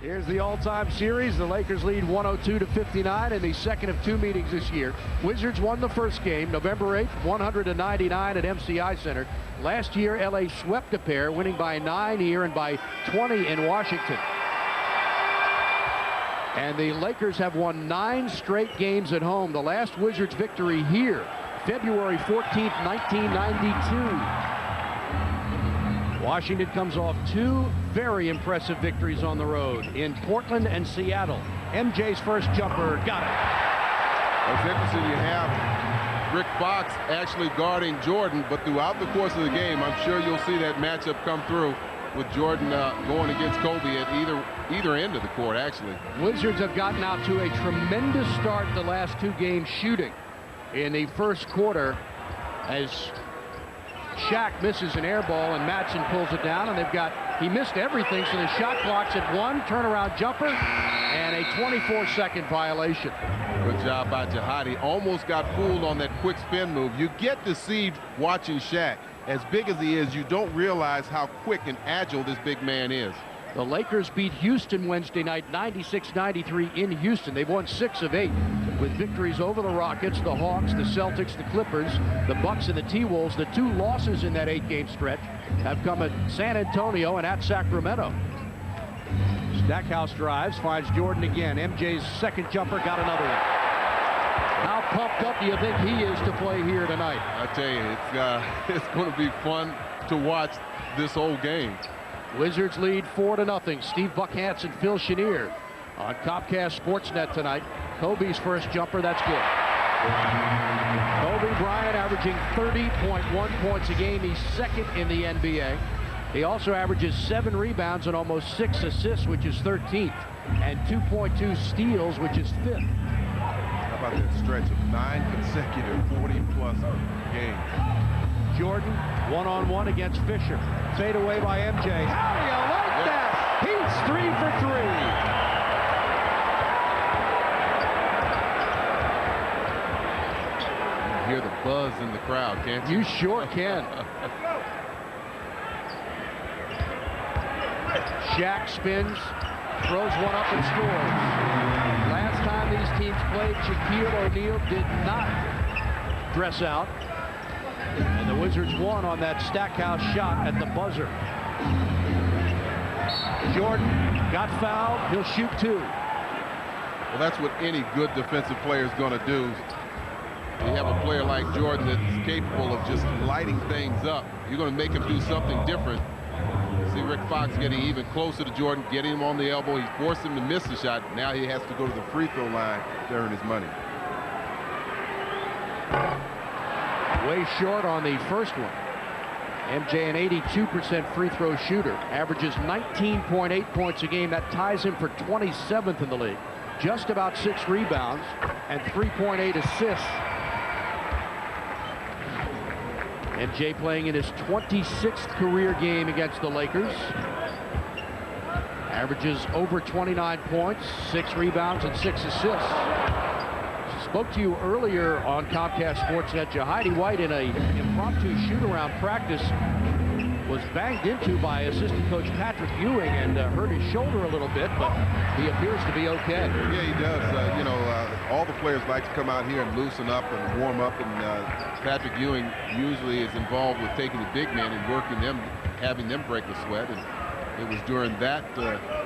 Here's the all-time series. The Lakers lead 102-59 in the second of two meetings this year. Wizards won the first game, November 8th, 100-99 at MCI Center. Last year, LA swept a pair, winning by 9 here and by 20 in Washington. And the Lakers have won 9 straight games at home. The last Wizards victory here, February 14th, 1992. Washington comes off 2 very impressive victories on the road in Portland and Seattle. MJ's first jumper, got it. It's interesting you have Rick Fox actually guarding Jordan, but throughout the course of the game, I'm sure you'll see that matchup come through with Jordan going against Kobe at either end of the court, actually. Wizards have gotten out to a tremendous start the last 2 games shooting. In the first quarter, as Shaq misses an air ball and Madsen pulls it down, and he missed everything, so the shot clock's at 1, turnaround jumper, and a 24-second violation. Good job by Jahadi. Almost got fooled on that quick spin move. You get deceived watching Shaq. As big as he is, you don't realize how quick and agile this big man is. The Lakers beat Houston Wednesday night 96-93 in Houston. They've won 6 of 8 with victories over the Rockets, the Hawks, the Celtics, the Clippers, the Bucks, and the T-Wolves. The 2 losses in that 8-game stretch have come at San Antonio and at Sacramento. Stackhouse drives, finds Jordan again. MJ's second jumper, got another one. How pumped up do you think he is to play here tonight? I tell you, it's going to be fun to watch this whole game. Wizards lead 4-0. Steve Buckhanson, Phil Chenier on Comcast Sportsnet tonight. Kobe's first jumper, that's good. Kobe Bryant averaging 30.1 points a game. He's second in the NBA. He also averages 7 rebounds and almost 6 assists, which is 13th, and 2.2 steals, which is 5th. How about that stretch of 9 consecutive 40-plus games? Jordan, one-on-one against Fisher. Fade away by MJ. How do you like that? He's 3 for 3. You hear the buzz in the crowd, can't you? You sure can. Shaq spins, throws one up and scores. Last time these teams played, Shaquille O'Neal did not dress out. And the Wizards won on that Stackhouse shot at the buzzer. Jordan got fouled. He'll shoot 2. Well, that's what any good defensive player is going to do. You have a player like Jordan that's capable of just lighting things up. You're going to make him do something different. See Rick Fox getting even closer to Jordan, getting him on the elbow. He forced him to miss the shot. Now he has to go to the free throw line to earn his money. Way short on the first one. MJ, an 82% free throw shooter, averages 19.8 points a game. That ties him for 27th in the league. Just about 6 rebounds and 3.8 assists. MJ playing in his 26th career game against the Lakers. Averages over 29 points, 6 rebounds, and 6 assists. Spoke to you earlier on Comcast Sportsnet. Jahidi White in a impromptu shoot-around practice was banged into by assistant coach Patrick Ewing and hurt his shoulder a little bit, but he appears to be okay. Yeah, he does. All the players like to come out here and loosen up and warm up, and Patrick Ewing usually is involved with taking the big men and working them, having them break the sweat. And it was during that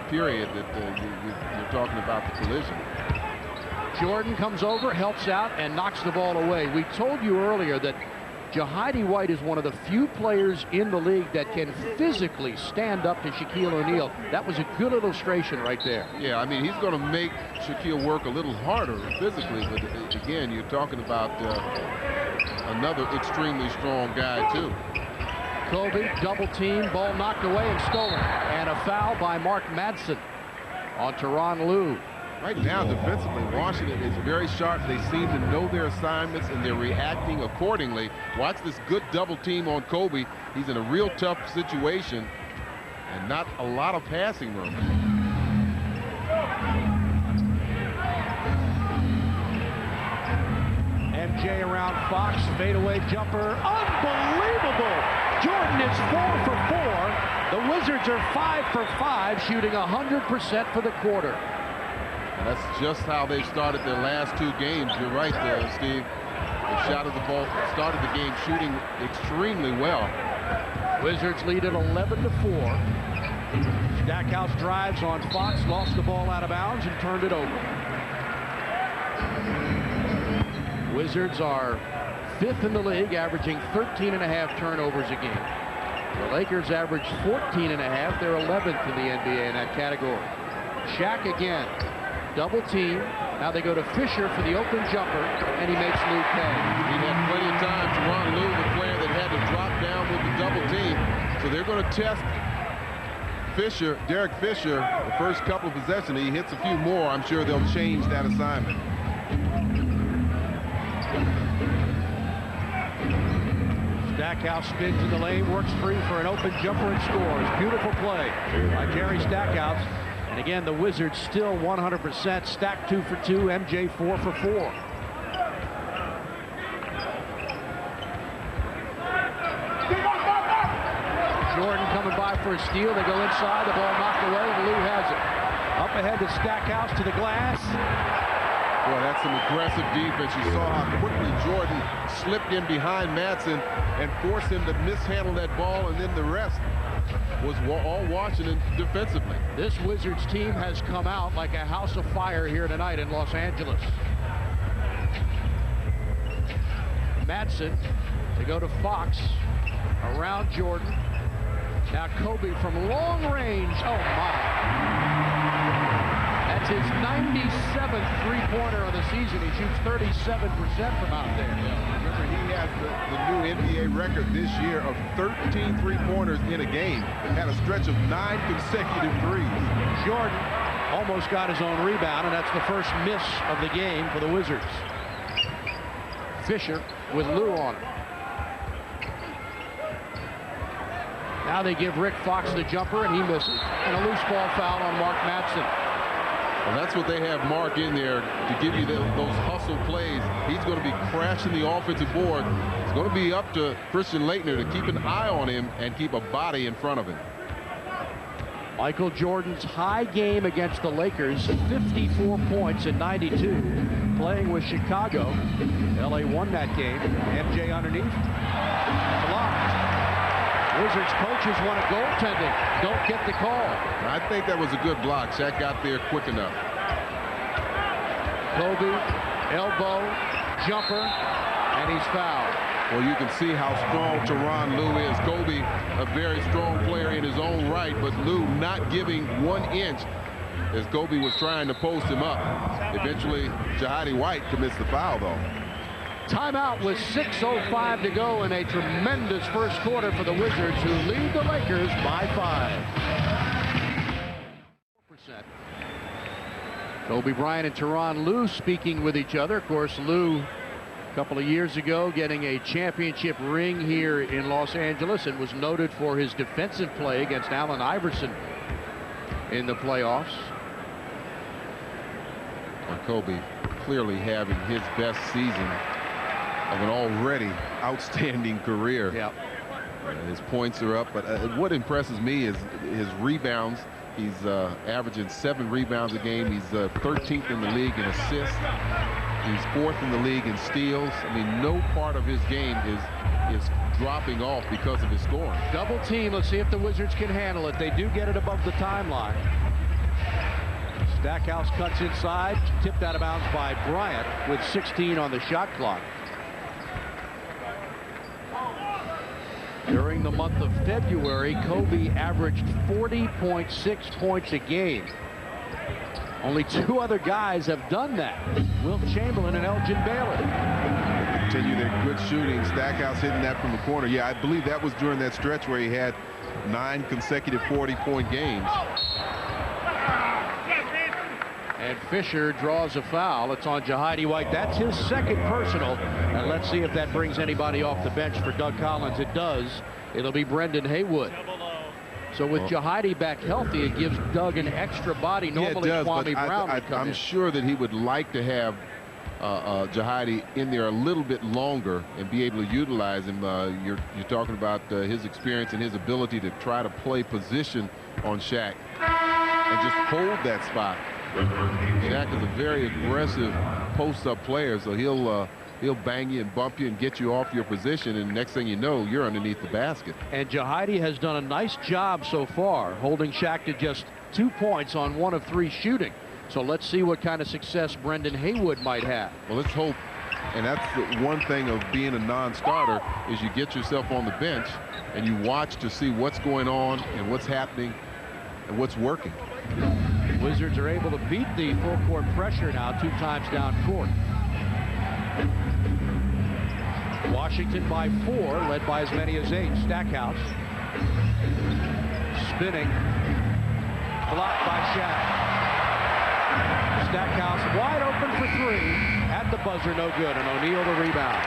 period that you're talking about the collision. Jordan comes over, helps out, and knocks the ball away. We told you earlier that Jahidi White is one of the few players in the league that can physically stand up to Shaquille O'Neal. That was a good illustration right there. Yeah, I mean, he's going to make Shaquille work a little harder physically, but again, you're talking about another extremely strong guy, too. Kobe, double team, ball knocked away and stolen. And a foul by Mark Madsen on Tyronn Lue. Right now, defensively, Washington is very sharp. They seem to know their assignments, and they're reacting accordingly. Watch this good double team on Kobe. He's in a real tough situation, and not a lot of passing room. MJ around Fox, fadeaway jumper, unbelievable! Jordan is 4 for 4. The Wizards are 5 for 5, shooting 100% for the quarter. And that's just how they've started their last 2 games. You're right there, Steve. They shot at the ball, started the game shooting extremely well. Wizards lead at 11 to 4. Stackhouse drives on Fox, lost the ball out of bounds and turned it over. Wizards are 5th in the league, averaging 13.5 turnovers a game. The Lakers average 14.5. They're 11th in the NBA in that category. Shaq again, double team. Now they go to Fisher for the open jumper, and he makes Lou pay. He had plenty of time to run Lou, the player that had to drop down with the double team. So they're going to test Fisher, Derek Fisher, the first couple of possessions. He hits a few more. I'm sure they'll change that assignment. Stackhouse spins in the lane, works free for an open jumper and scores. Beautiful play by Jerry Stackhouse. And again, the Wizards still 100%. Stack 2 for 2, MJ 4 for 4. Jordan coming by for a steal. They go inside, the ball knocked away, and Lou has it. Up ahead to Stackhouse to the glass. Boy, that's some aggressive defense. You saw how quickly Jordan slipped in behind Madsen and forced him to mishandle that ball, and then the rest was all Washington defensively. This Wizards team has come out like a house of fire here tonight in Los Angeles. Madsen, they go to Fox, around Jordan. Now Kobe from long range. Oh my. That's his 97th three-pointer of the season. He shoots 37% from out there. Remember, he has the new NBA record this year of 13 three-pointers in a game. Had a stretch of 9 consecutive threes. Jordan almost got his own rebound, and that's the first miss of the game for the Wizards. Fisher with Lou on it. Now they give Rick Fox the jumper, and he misses. And a loose ball foul on Mark Madsen. Well, that's what they have Mark in there to give you those hustle plays. He's going to be crashing the offensive board. It's going to be up to Christian Laettner to keep an eye on him and keep a body in front of him. Michael Jordan's high game against the Lakers, 54 points in 92. Playing with Chicago. LA won that game. MJ underneath. Blocked. Wizards coaches want a goaltending. Don't get the call. I think that was a good block. Shaq got there quick enough. Kobe, elbow, jumper, and he's fouled. Well, you can see how strong Tyronn Lue is. Kobe, a very strong player in his own right, but Lue not giving 1 inch as Kobe was trying to post him up. Eventually, Jahadi White commits the foul, though. Timeout with 6:05 to go in a tremendous first quarter for the Wizards, who lead the Lakers by 5%. Kobe Bryant and Tyronn Lue speaking with each other. Of course, Lue, a couple of years ago, getting a championship ring here in Los Angeles, and was noted for his defensive play against Allen Iverson in the playoffs. And Kobe clearly having his best season of an already outstanding career. Yep. His points are up, but what impresses me is his rebounds. He's averaging 7 rebounds a game. He's 13th in the league in assists. He's 4th in the league in steals. I mean, no part of his game is dropping off because of his scoring. Double team. Let's see if the Wizards can handle it. They do get it above the timeline. Stackhouse cuts inside, tipped out of bounds by Bryant with 16 on the shot clock. During the month of February, Kobe averaged 40.6 points a game. Only 2 other guys have done that, Wilt Chamberlain and Elgin Baylor. Continue their good shooting. Stackhouse hitting that from the corner. Yeah, I believe that was during that stretch where he had 9 consecutive 40-point games. And Fisher draws a foul. It's on Jahadi White. That's his 2nd personal. And let's see if that brings anybody off the bench for Doug Collins. It does. It'll be Brendan Haywood. So with Jahadi back healthy, it gives Doug an extra body. Normally, yeah, it does, Kwame Brown would come I'm in. sure that he would like to have Jahidi in there a little bit longer and be able to utilize him. You're talking about his experience and his ability to try to play position on Shaq and just hold that spot. Shaq is a very aggressive post-up player, so he'll bang you and bump you and get you off your position, and next thing you know, you're underneath the basket. And Jahidi has done a nice job so far, holding Shaq to just 2 points on 1 of 3 shooting. So let's see what kind of success Brendan Haywood might have. Well, let's hope. And that's the one thing of being a non-starter is you get yourself on the bench and you watch to see what's going on and what's happening and what's working. Wizards are able to beat the full court pressure now 2 times down court. Washington by 4, led by as many as 8. Stackhouse spinning, blocked by Shaq. Stackhouse wide open for 3, at the buzzer, no good, and O'Neal the rebound.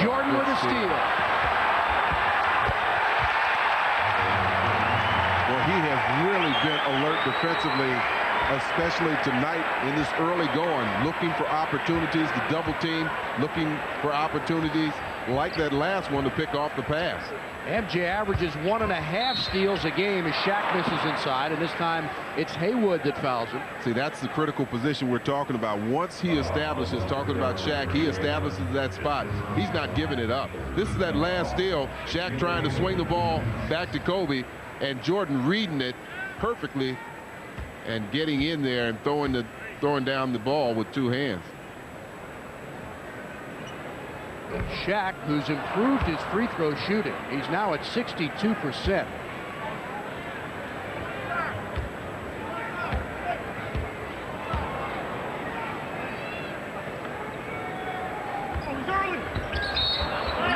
Jordan with a steal. Well, he has really been alert defensively, especially tonight in this early going, looking for opportunities to double team, looking for opportunities like that last one to pick off the pass. MJ averages 1.5 steals a game as Shaq misses inside, and this time it's Haywood that fouls him. See, that's the critical position we're talking about. Once he establishes, talking about Shaq, he establishes that spot. He's not giving it up. This is that last steal. Shaq trying to swing the ball back to Kobe, and Jordan reading it perfectly and getting in there and throwing down the ball with 2 hands. Shaq, who's improved his free throw shooting. He's now at 62%.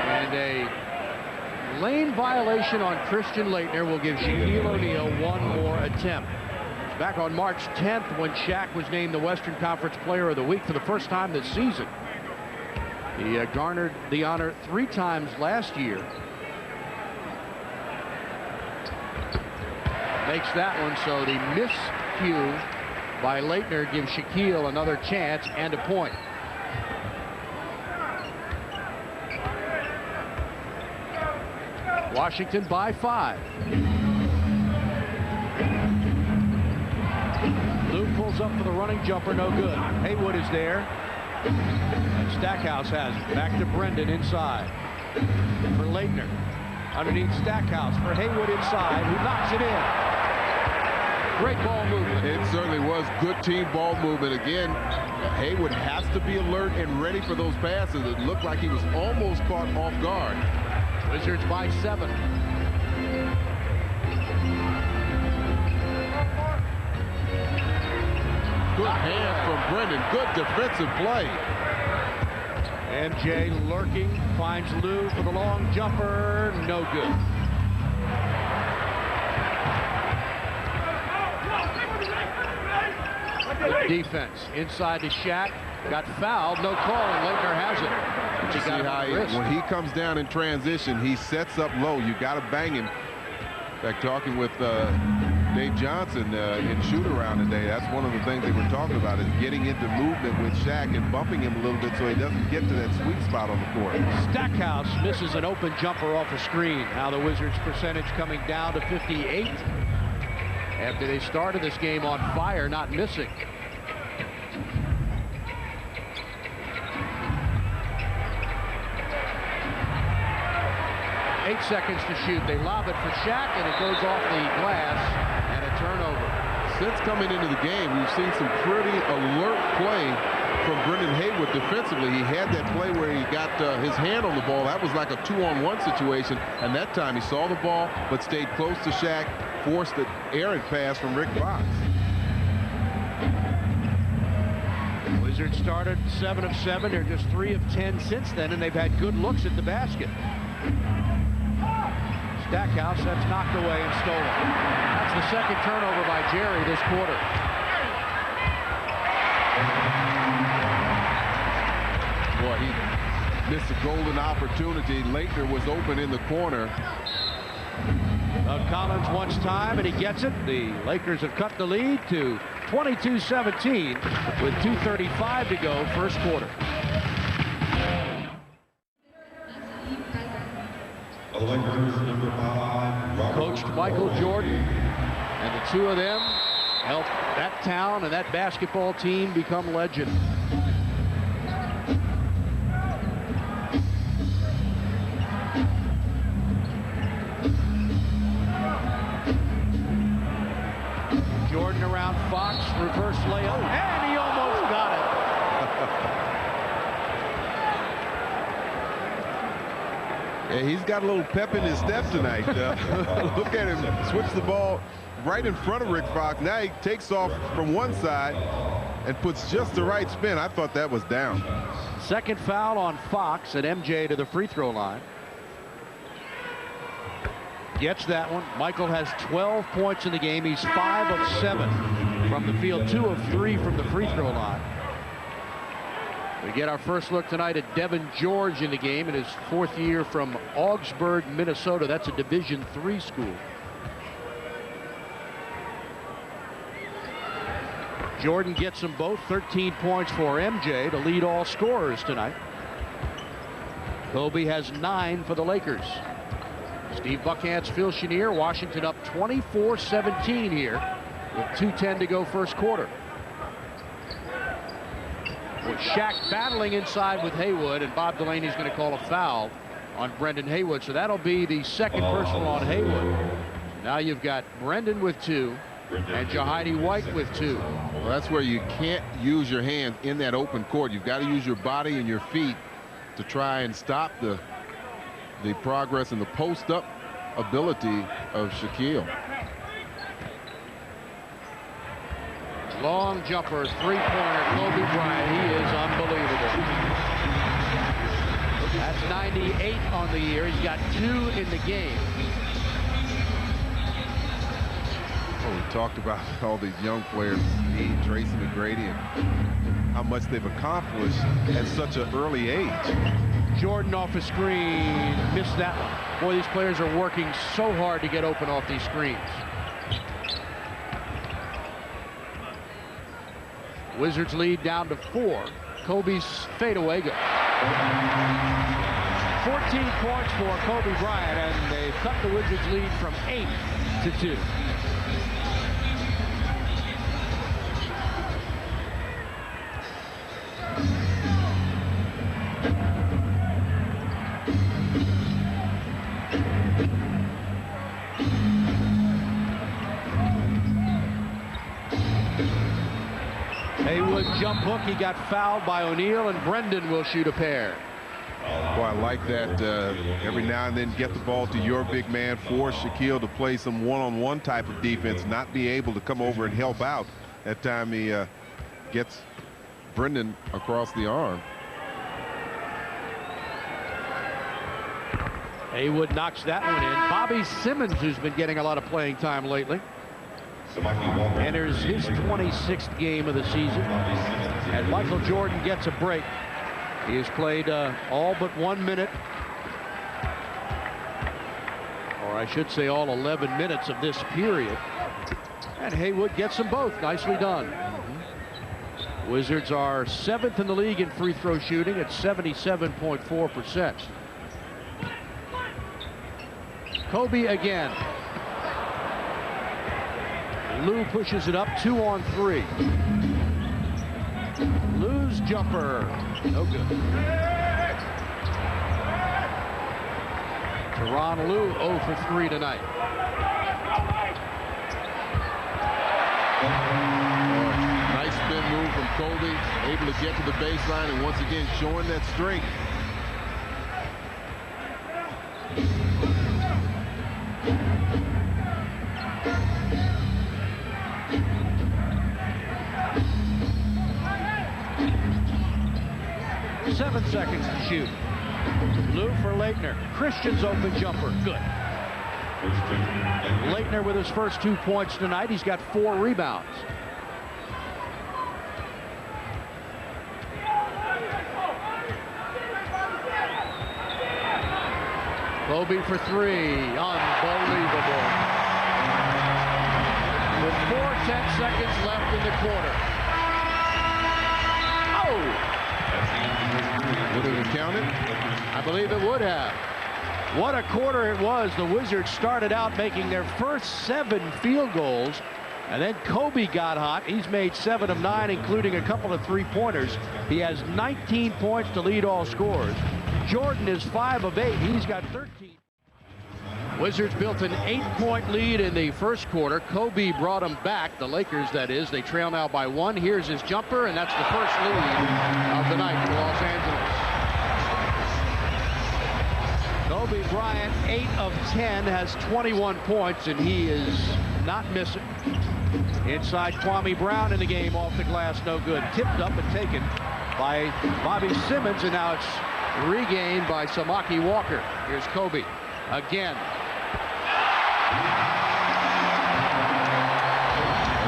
And a lane violation on Christian Laettner will give Shaquille O'Neal 1 more attempt. Back on March 10th when Shaq was named the Western Conference Player of the Week for the first time this season. He garnered the honor 3 times last year. Makes that one, so the miscue by Laettner gives Shaquille another chance and a point. Washington by 5. Lou pulls up for the running jumper, no good. Haywood is there. And Stackhouse has it. Back to Brendan inside. For Laettner. Underneath Stackhouse for Haywood inside, who knocks it in. Great ball movement. It certainly was good team ball movement. Again, Haywood has to be alert and ready for those passes. It looked like he was almost caught off guard. Wizards by 7. Good hand from Brendan. Good defensive play. MJ lurking, finds Lou for the long jumper, no good. Good defense inside to Shaq, got fouled, no call, and Laettner has it. You see how when he comes down in transition, he sets up low. You got to bang him. In fact, talking with Dave Johnson in shoot-around today, that's one of the things they were talking about, is getting into movement with Shaq and bumping him a little bit so he doesn't get to that sweet spot on the court. Stackhouse misses an open jumper off a screen. Now the Wizards' percentage coming down to 58 after they started this game on fire, not missing. Eight seconds to shoot. They lob it for Shaq, and it goes off the glass, and a turnover. Since coming into the game, we've seen some pretty alert play from Brendan Haywood defensively. He had that play where he got his hand on the ball. That was like a 2-on-1 situation, and that time he saw the ball but stayed close to Shaq, forced the errant pass from Rick Fox. Wizards started 7 of 7. They're just 3 of 10 since then, and they've had good looks at the basket. Stackhouse, that's knocked away and stolen. That's the second turnover by Jerry this quarter. Boy, missed a golden opportunity. Leitner was open in the corner. Collins wants time, and he gets it. The Lakers have cut the lead to 22-17 with 2:35 to go, first quarter. Coached Michael Jordan, and the two of them helped that town and that basketball team become legend. Jordan around Fox, reverse layup, and he almost got it. Yeah, he's got a little pep in his step tonight. Look at him switch the ball right in front of Rick Fox. Now he takes off from one side and puts just the right spin. I thought that was down. Second foul on Fox, and MJ to the free throw line. Gets that one. Michael has 12 points in the game. He's 5 of 7 from the field, 2 of 3 from the free throw line. We get our first look tonight at Devin George in the game in his 4th year from Augsburg, Minnesota. That's a Division III school. Jordan gets them both. 13 points for MJ to lead all scorers tonight. Kobe has 9 for the Lakers. Steve Buckhantz, Phil Chenier. Washington up 24-17 here with 2:10 to go, first quarter. With Shaq battling inside with Haywood, and Bob Delaney's going to call a foul on Brendan Haywood. So that'll be the second personal on Haywood. Now you've got Brendan with 2 and Jahidi White with 2. Well, that's where you can't use your hands in that open court. You've got to use your body and your feet to try and stop the progress and the post-up ability of Shaquille. Long jumper, three-pointer, Kobe Bryant. He is unbelievable. That's 98 on the year. He's got 2 in the game. Well, we talked about all these young players, Tracy McGrady, and how much they've accomplished at such an early age. Jordan off a screen, missed that one. Boy, these players are working so hard to get open off these screens. Wizards lead down to 4. Kobe's fadeaway good. 14 points for Kobe Bryant, and they've cut the Wizards lead from 8 to 2. Haywood jump hook. He got fouled by O'Neal, and Brendan will shoot a pair. Boy, I like that. Every now and then get the ball to your big man, force Shaquille to play some one-on-one type of defense, not be able to come over and help out. That time he gets Brendan across the arm. Haywood knocks that one in. Bobby Simmons, who's been getting a lot of playing time lately, enters his 26th game of the season, and Michael Jordan gets a break. He has played all but 1 minute, or I should say all 11 minutes of this period, and Haywood gets them both. Nicely done. Wizards are 7th in the league in free throw shooting at 77.4%. Kobe again. Lou pushes it up, 2 on 3. Lou's jumper, no good. Teron Lou 0 for 3 tonight. Nice spin move from Kobe, able to get to the baseline and once again showing that strength. Seven seconds to shoot. Lou for Leitner. Christian's open jumper. Good. Leitner with his first 2 points tonight. He's got 4 rebounds. Kobe for three. Unbelievable. With 4:10 seconds left in the quarter. Oh! Would it have counted? I believe it would have. What a quarter it was. The Wizards started out making their first 7 field goals, and then Kobe got hot. He's made 7 of 9, including a couple of three-pointers. He has 19 points to lead all scorers. Jordan is 5 of 8. He's got 13. Wizards built an 8-point lead in the first quarter. Kobe brought them back, the Lakers that is. They trail now by 1. Here's his jumper, and that's the first lead of the night for Los Angeles. Kobe Bryant, 8 of 10, has 21 points, and he is not missing. Inside, Kwame Brown in the game, off the glass, no good. Tipped up and taken by Bobby Simmons, and now it's regained by Samaki Walker. Here's Kobe again.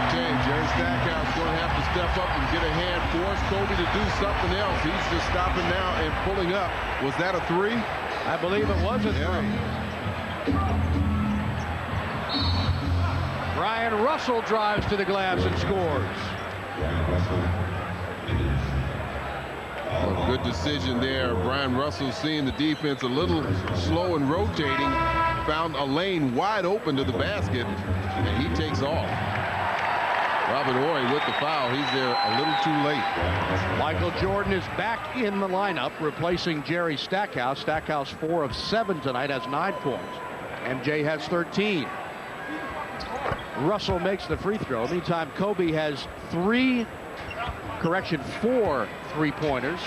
Okay, Jerry Stackhouse going to have to step up and get a hand, force Kobe to do something else. He's just stopping now and pulling up. Was that a 3? I believe it was a 3. Brian Russell drives to the glass and scores. A good decision there. Brian Russell, seeing the defense a little slow and rotating, found a lane wide open to the basket, and he takes off. Robert Horry with the foul. He's there a little too late. Michael Jordan is back in the lineup, replacing Jerry Stackhouse. Stackhouse 4 of 7 tonight, has 9 points. MJ has 13. Russell makes the free throw. Meantime, Kobe has 4 three-pointers,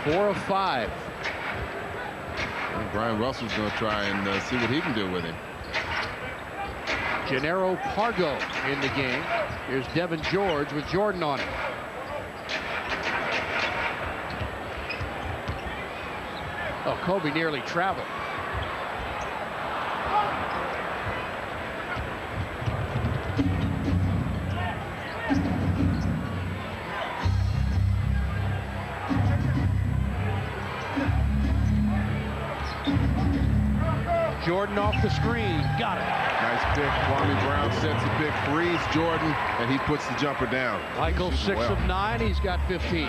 4 of 5. And Brian Russell's going to try and see what he can do with him. Gennaro Pargo in the game. Here's Devin George with Jordan on it. Oh, Kobe nearly traveled. Jordan off the screen. Got it. Nice pick. Kwame Brown sets the pick, frees Jordan, and he puts the jumper down. Michael 6 of 9. He's got 15.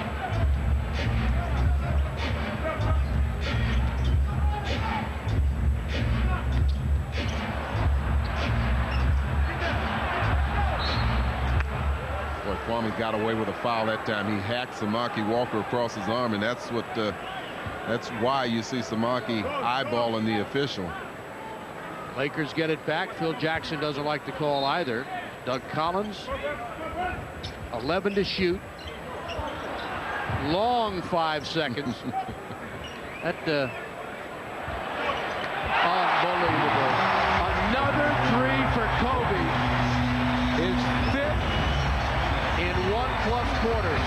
Boy, Kwame got away with a foul that time. He hacked Samaki Walker across his arm, and that's why you see Samaki eyeballing the official. Lakers get it back. Phil Jackson doesn't like the call either. Doug Collins, 11 to shoot. Long 5 seconds. Unbelievable. Another 3 for Kobe. His 5th in 1+ quarters.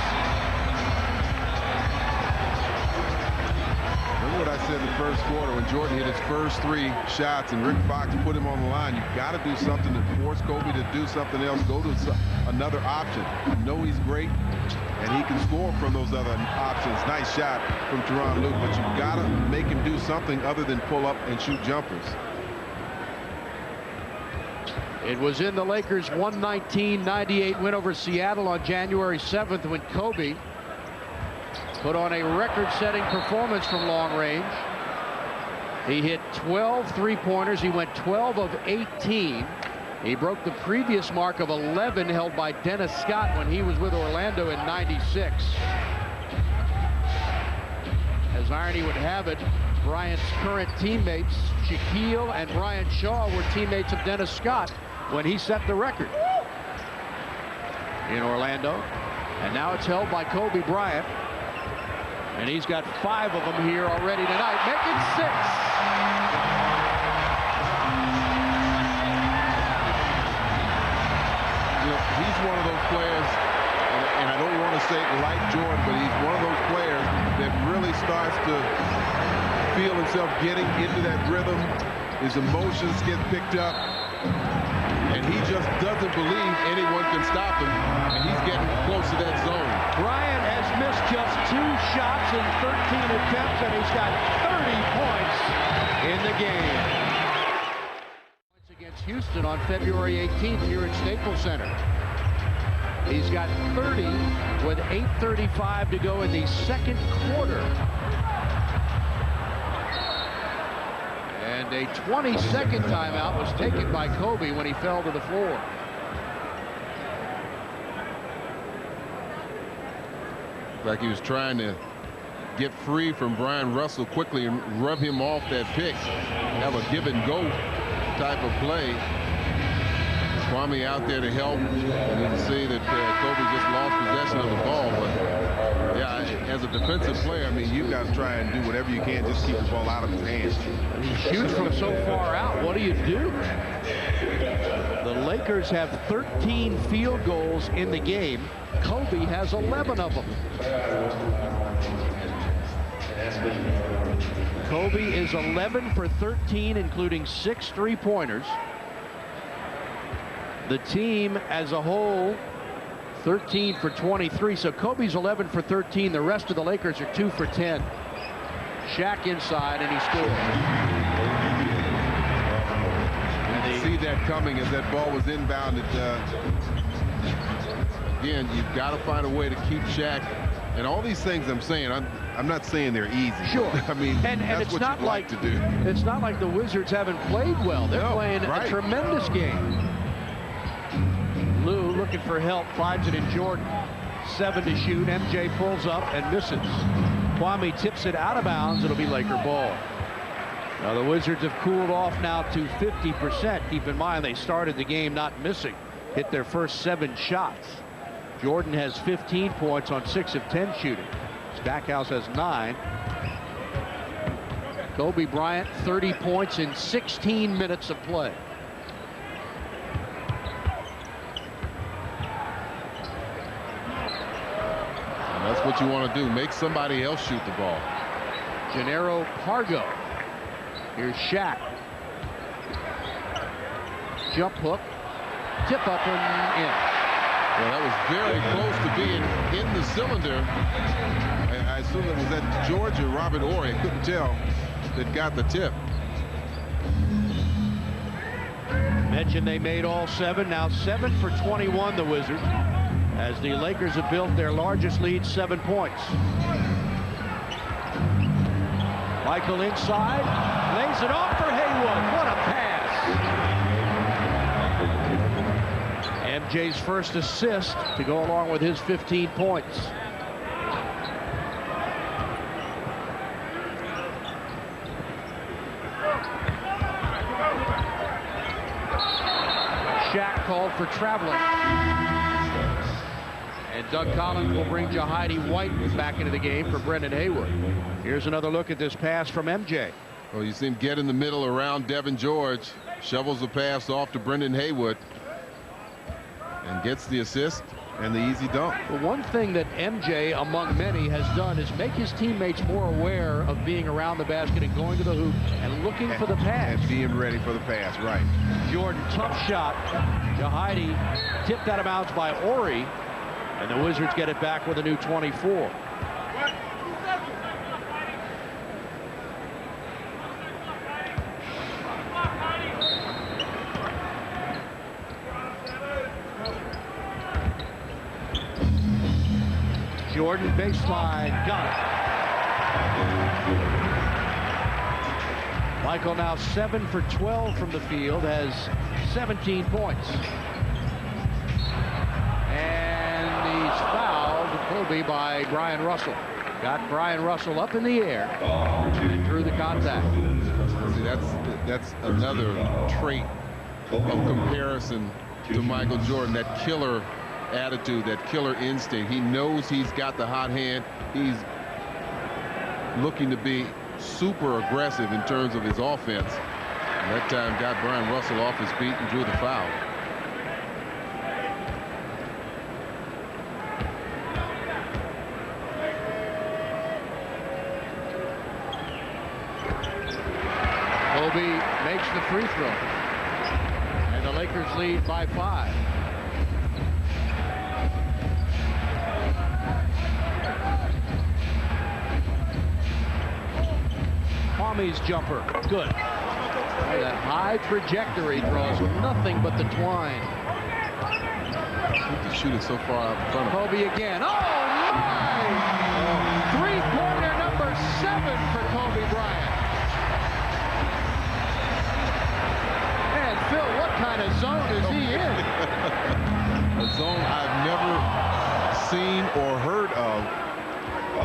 Remember what I said in the first quarter when Jordan hit his first 3 shots and Rick Fox put him on the line. You've got to do something to force Kobe to do something else, go to another option. I know he's great, and he can score from those other options. Nice shot from Tyronn Lue, but you've got to make him do something other than pull up and shoot jumpers. It was in the Lakers' 119-98 win over Seattle on January 7th when Kobe put on a record-setting performance from long range. He hit 12 three-pointers. He went 12 of 18. He broke the previous mark of 11 held by Dennis Scott when he was with Orlando in '96. As irony would have it, Bryant's current teammates, Shaquille and Bryant Shaw, were teammates of Dennis Scott when he set the record in Orlando. And now it's held by Kobe Bryant. And he's got 5 of them here already tonight, making 6. You know, he's one of those players, and I don't want to say like Jordan, but he's one of those players that really starts to feel himself getting into that rhythm. His emotions get picked up, and he just doesn't believe anyone can stop him, and he's getting close to that zone. Bryant has missed just 2 shots in 13 attempts, and he's got 30 points in the game. Points against Houston on February 18th here at Staples Center. He's got 30 with 8:35 to go in the second quarter. And a 20-second timeout was taken by Kobe when he fell to the floor. Like he was trying to get free from Bryant Russell quickly and rub him off that pick. Have a give and go type of play. Kwame out there to help. And you can see that Kobe just lost possession of the ball. But yeah, as a defensive player, I mean, you've got to try and do whatever you can, just keep the ball out of his hands. He shoots from so far out. What do you do? The Lakers have 13 field goals in the game. Kobe has 11 of them. Kobe is 11 for 13, including 6 3-pointers. The team as a whole, 13 for 23. So Kobe's 11 for 13. The rest of the Lakers are 2 for 10. Shaq inside, and he scores. You see that coming as that ball was inbounded. Again, you've got to find a way to keep Shaq. And all these things I'm saying, I'm not saying they're easy. Sure. I mean, and that's it's what not you'd like to do. It's not like the Wizards haven't played well. They're playing a tremendous game. Lou looking for help, finds it in Jordan. 7 to shoot. MJ pulls up and misses. Kwame tips it out of bounds. It'll be Laker ball. Now the Wizards have cooled off now to 50%. Keep in mind they started the game not missing. Hit their first 7 shots. Jordan has 15 points on 6 of 10 shooting. Stackhouse has 9. Kobe Bryant 30 points in 16 minutes of play. And that's what you want to do. Make somebody else shoot the ball. Gennaro Pargo. Here's Shaq. Jump hook. Tip up and in. Well, that was very close to being in the cylinder. I assume it was at George or Robert Horry. I couldn't tell that got the tip. Mentioned they made all 7. Now 7 for 21, the Wizards, as the Lakers have built their largest lead, 7 points. Michael inside, lays it off for Haywood. What a pass. MJ's first assist to go along with his 15 points. Shaq called for traveling. And Doug Collins will bring Jahidi White back into the game for Brendan Haywood. Here's another look at this pass from MJ. Well, you see him get in the middle around Devin George. Shovels the pass off to Brendan Haywood. And gets the assist and the easy dunk. The one thing that MJ, among many, has done is make his teammates more aware of being around the basket and going to the hoop and looking for the pass. And being ready for the pass, right. Jordan, tough shot. Jahidi tipped out of bounds by Horry. And the Wizards get it back with a new 24. Jordan baseline, got it. Michael now 7 for 12 from the field, has 17 points. And he's fouled, Kobe, by Bryant Russell. Got Bryant Russell up in the air and through the contact. See, that's another trait of comparison to Michael Jordan, that killer attitude, that killer instinct. He knows he's got the hot hand. He's looking to be super aggressive in terms of his offense. And that time got Bryant Russell off his feet and drew the foul. Kobe makes the free throw. And the Lakers lead by 5. Kwame Kwami's jumper. Good. And that high trajectory draws nothing but the twine. He's shooting so far out in front of him. Kobe again. Oh, my! Three-pointer number 7 for Kobe Bryant. And Phil, what kind of zone is he in? A zone I've never seen or heard of. I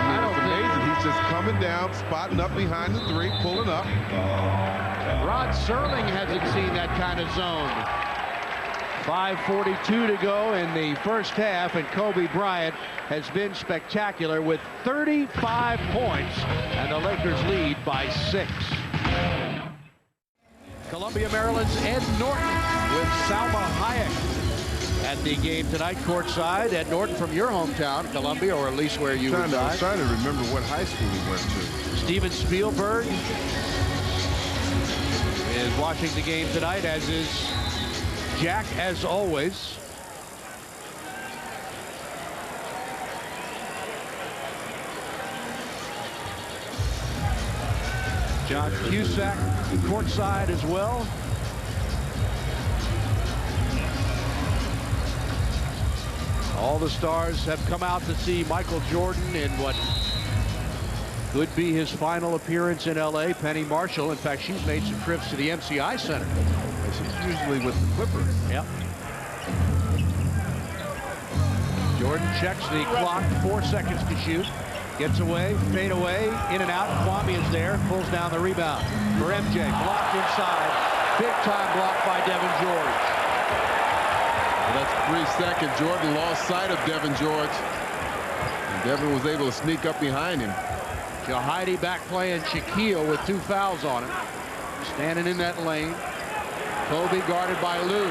mean, it's amazing. He's just coming down, spotting up behind the 3, pulling up. Rod Serling hasn't seen that kind of zone. 5:42 to go in the first half, and Kobe Bryant has been spectacular with 35 points, and the Lakers lead by 6. Columbia, Maryland's Ed Norton with Salma Hayek at the game tonight, courtside. Ed Norton from your hometown, Columbia, or at least where you reside. I was trying to remember what high school he went to. Steven Spielberg is watching the game tonight, as is Jack, as always. John Cusack courtside as well. All the stars have come out to see Michael Jordan in what could be his final appearance in LA. Penny Marshall, in fact, she's made some trips to the MCI Center. She's usually with the Clippers. Yep. Jordan checks the clock, 4 seconds to shoot. Gets away, fade away, in and out. Kwame is there, pulls down the rebound for MJ. Blocked inside. Big time block by Devin George. Well, that's 3 seconds. Jordan lost sight of Devin George. And Devin was able to sneak up behind him. Jahidi back playing Shaquille with 2 fouls on him. Standing in that lane. Kobe guarded by Lou.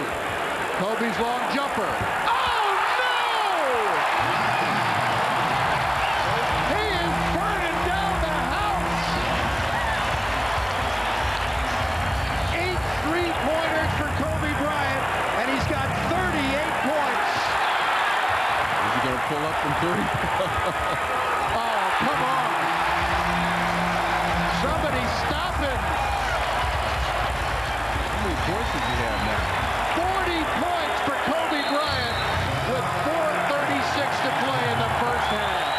Kobe's long jumper. Oh, no! He is burning down the house. 8 3-pointers for Kobe Bryant, and he's got 38 points. Is he going to pull up from 30? Oh, come on. Somebody stop him. How many points does he have now? 40 points for Kobe Bryant with 4:36 to play in the first half.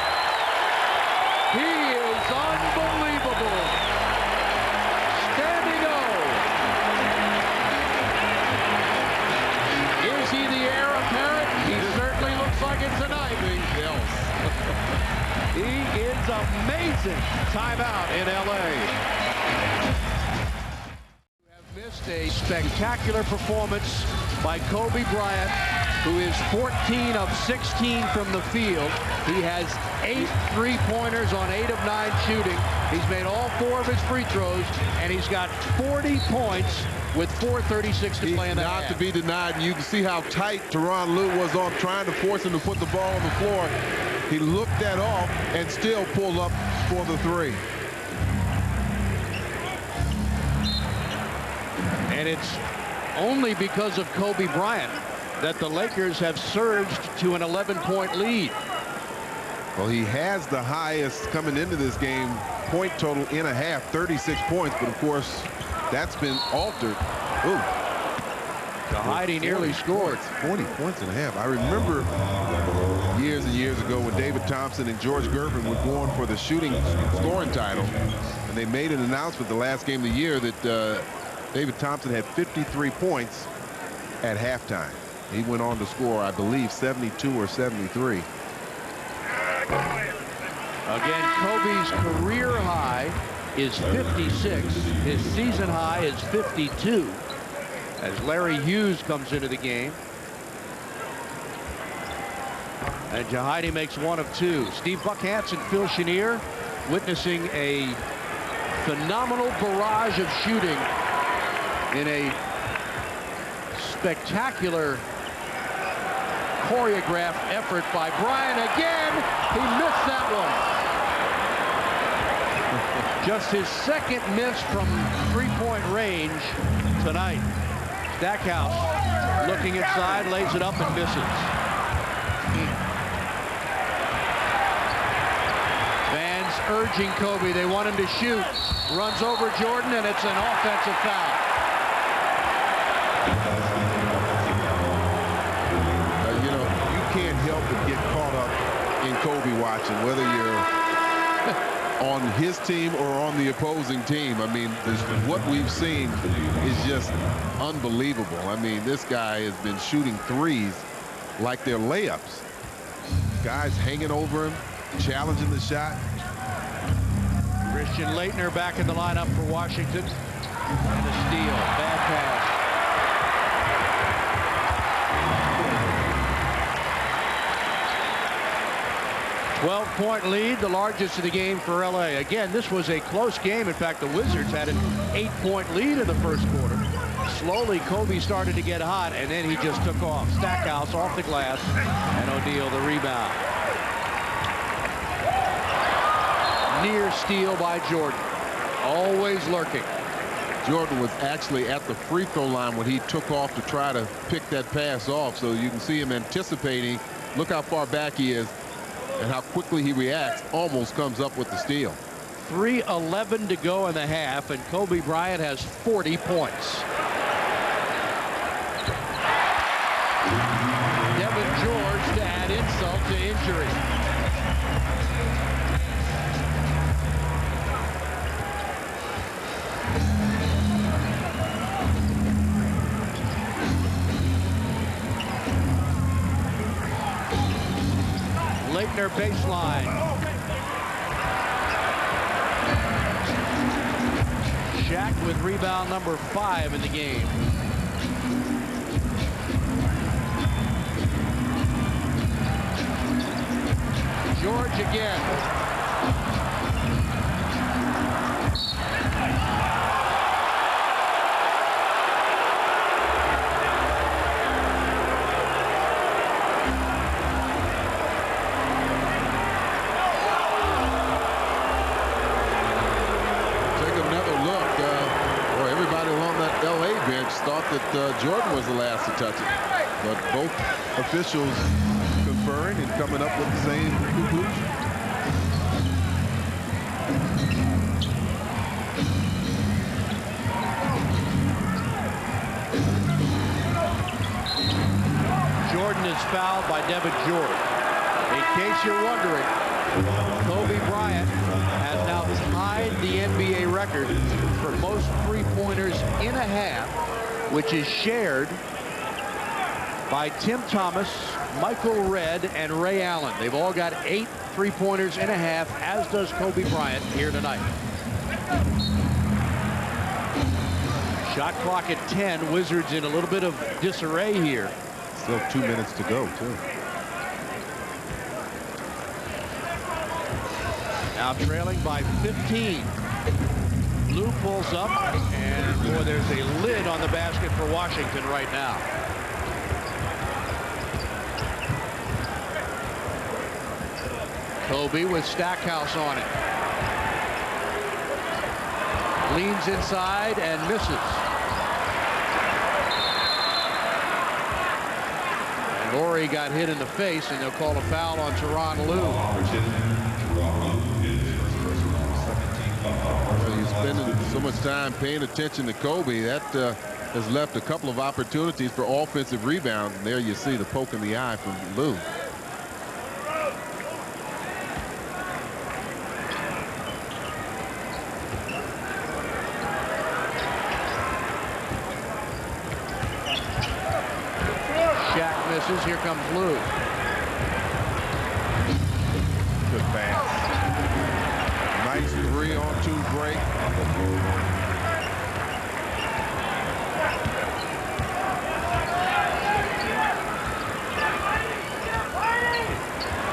He is unbelievable. Standing O. Is he the heir apparent? He certainly looks like it tonight. He is amazing. Timeout in LA. Missed a spectacular performance by Kobe Bryant, who is 14 of 16 from the field. He has 8 3-pointers on 8 of 9 shooting. He's made all 4 of his free throws, and he's got 40 points with 4:36 to play in the half. Not to be denied. You can see how tight Tyronn Lue was on trying to force him to put the ball on the floor. He looked that off and still pulled up for the 3. And it's only because of Kobe Bryant that the Lakers have surged to an 11-point lead. Well, he has the highest coming into this game point total in a half, 36 points, but of course that's been altered. Ooh. Heidi nearly scored 40 points in a half. I remember years and years ago when David Thompson and George Gervin were going for the scoring title, and they made an announcement the last game of the year that David Thompson had 53 points at halftime. He went on to score, I believe, 72 or 73. Again, Kobe's career high is 56. His season high is 52. As Larry Hughes comes into the game. And Jahidi makes 1 of 2. Steve Buckhanson, Phil Chenier witnessing a phenomenal barrage of shooting in a spectacular choreographed effort by Bryant again. He missed that one. Just his 2nd miss from 3-point range tonight. Stackhouse looking inside, lays it up and misses. Van urging Kobe. They want him to shoot. Runs over Jordan, and it's an offensive foul. You know, you can't help but get caught up in Kobe watching, whether you're on his team or on the opposing team. I mean, what we've seen is just unbelievable. I mean, this guy has been shooting threes like they're layups. Guys hanging over him, challenging the shot. Christian Laettner back in the lineup for Washington. And a steal. Bad pass. .12 lead, the largest of the game for LA. Again, this was a close game. In fact, the Wizards had an 8-point lead in the first quarter. Slowly, Kobe started to get hot, and then he just took off. Stackhouse off the glass, and O'Neal the rebound. Near steal by Jordan. Always lurking. Jordan was actually at the free throw line when he took off to try to pick that pass off, so you can see him anticipating. Look how far back he is and how quickly he reacts. Almost comes up with the steal. 3:11 to go in the half, and Kobe Bryant has 40 points. Devin George to add insult to injury. Laettner baseline. Shaq with rebound number 5 in the game. George again. Thought that Jordan was the last to touch it, but both officials conferring and coming up with the same conclusion. Jordan is fouled by Devin George. In case you're wondering, Kobe Bryant has now tied the NBA record for most three-pointers in a half, which is shared by Tim Thomas, Michael Redd, and Ray Allen. They've all got 8 three-pointers in a half, as does Kobe Bryant here tonight. Shot clock at 10. Wizards in a little bit of disarray here. Still 2 minutes to go, too. Now trailing by 15. Lou pulls up, and boy, there's a lid on the basket for Washington right now. Kobe with Stackhouse on it. Leans inside and misses. And Laurie got hit in the face, and they'll call a foul on Tyronn Lue. He's spending so much time paying attention to Kobe. That has left a couple of opportunities for offensive rebounds. And there you see the poke in the eye from Lue. Shaq misses. Here comes Lue. Good pass. Nice 3-on-2 break.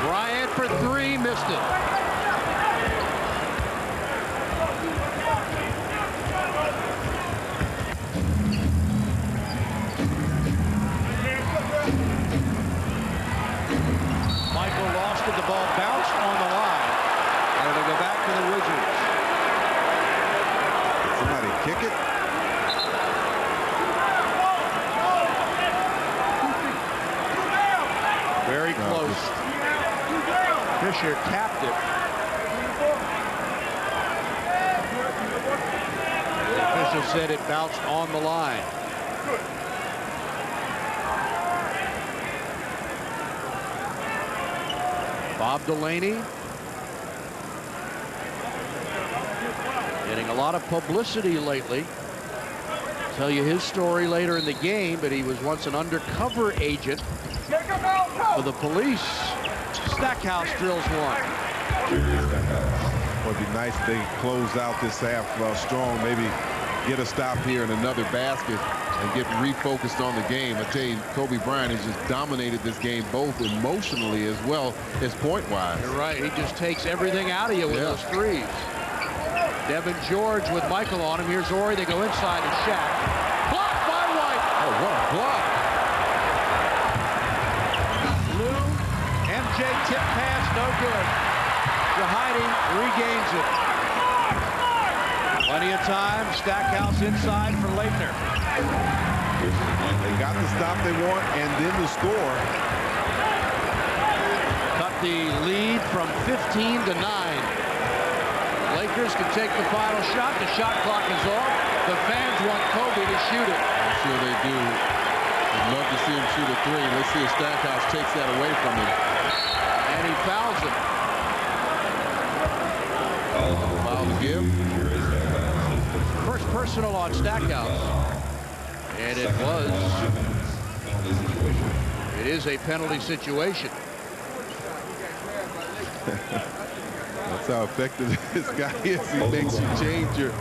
Bryant for 3, missed it. Michael lost it. The ball bounced on the line. And it'll go back to the Wizards. Somebody kick it. Very close. Fisher tapped it. said it bounced on the line. Bob Delaney getting a lot of publicity lately. I'll tell you his story later in the game, but he was once an undercover agent for the police. Stackhouse drills one. Well, it'd be nice if they close out this half strong, maybe get a stop here and another basket and get refocused on the game. I tell you, Kobe Bryant has just dominated this game, both emotionally as well as point-wise. You're right. He just takes everything out of you with those threes. Devin George with Michael on him. Here's Ori. They go inside to Shaq. Blocked by White. Oh, what a block. Lou, MJ tip pass, no good. Jahidi regains it. Plenty of time. Stackhouse inside for Leitner. They got the stop they want and then the score. Cut the lead from 15 to 9. Lakers can take the final shot. The shot clock is off. The fans want Kobe to shoot it. I'm sure they do. I'd love to see him shoot a three. Let's see if Stackhouse takes that away from him. And he fouls him. Foul to give. First personal on Stackhouse. And it was. It is a penalty situation. That's how effective this guy is. He makes you change your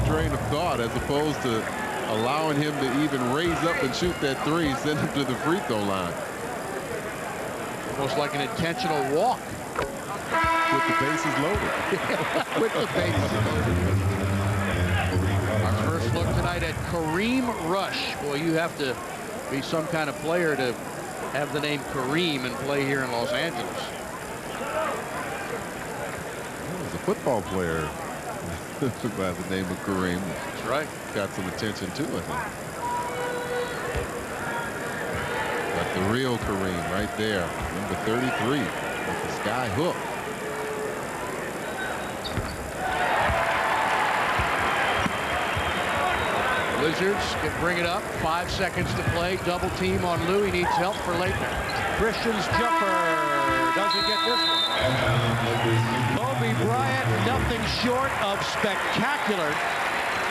train of thought as opposed to allowing him to even raise up and shoot that three, send him to the free throw line. Almost like an intentional walk. With the bases loaded. With the bases loaded. Our first look tonight at Kareem Rush. Boy, you have to be some kind of player to have the name Kareem and play here in Los Angeles. He's a football player by the name of Kareem. That's right. Got some attention too, I think. But the real Kareem right there, number 33, with the sky hook. Wizards can bring it up. 5 seconds to play. Double team on Lou. He needs help for Leitner. Christian's jumper doesn't get this one. Kobe Bryant, nothing short of spectacular.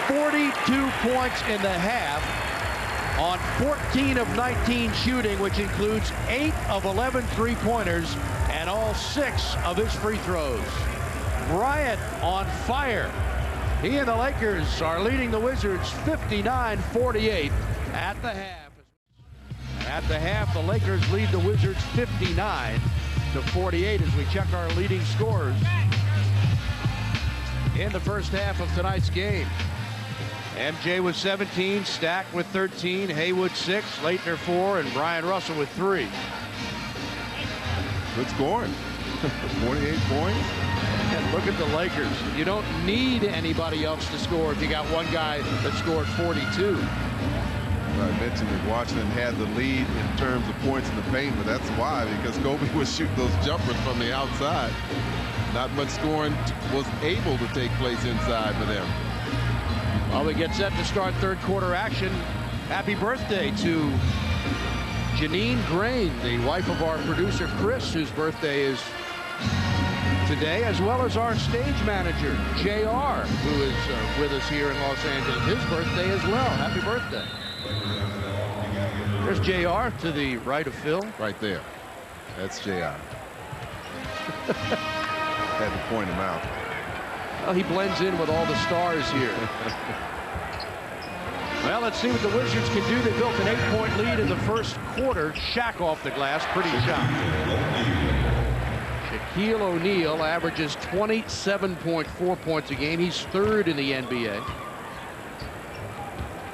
42 points in the half on 14 of 19 shooting, which includes 8 of 11 three-pointers and all 6 of his free throws. Bryant on fire. He and the Lakers are leading the Wizards 59-48 at the half. At the half, the Lakers lead the Wizards 59-48 as we check our leading scorers in the first half of tonight's game. MJ with 17, Stack with 13, Haywood 6, Leitner 4, and Brian Russell with 3. Good scoring. 48 points. And look at the Lakers. You don't need anybody else to score if you got one guy that scored 42. I mentioned that Washington had the lead in terms of points in the paint, but that's why, because Kobe was shooting those jumpers from the outside. Not much scoring was able to take place inside for them. Well, we get set to start third quarter action. Happy birthday to Janine Grain, the wife of our producer Chris, whose birthday is today, as well as our stage manager, JR, who is with us here in Los Angeles. His birthday as well. Happy birthday. There's JR to the right of Phil. Right there. That's JR. Had to point him out. Well, he blends in with all the stars here. Well, let's see what the Wizards can do. They built an 8-point lead in the first quarter. Shaq off the glass. Pretty shot. Shaquille O'Neal averages 27.4 points a game. He's third in the NBA.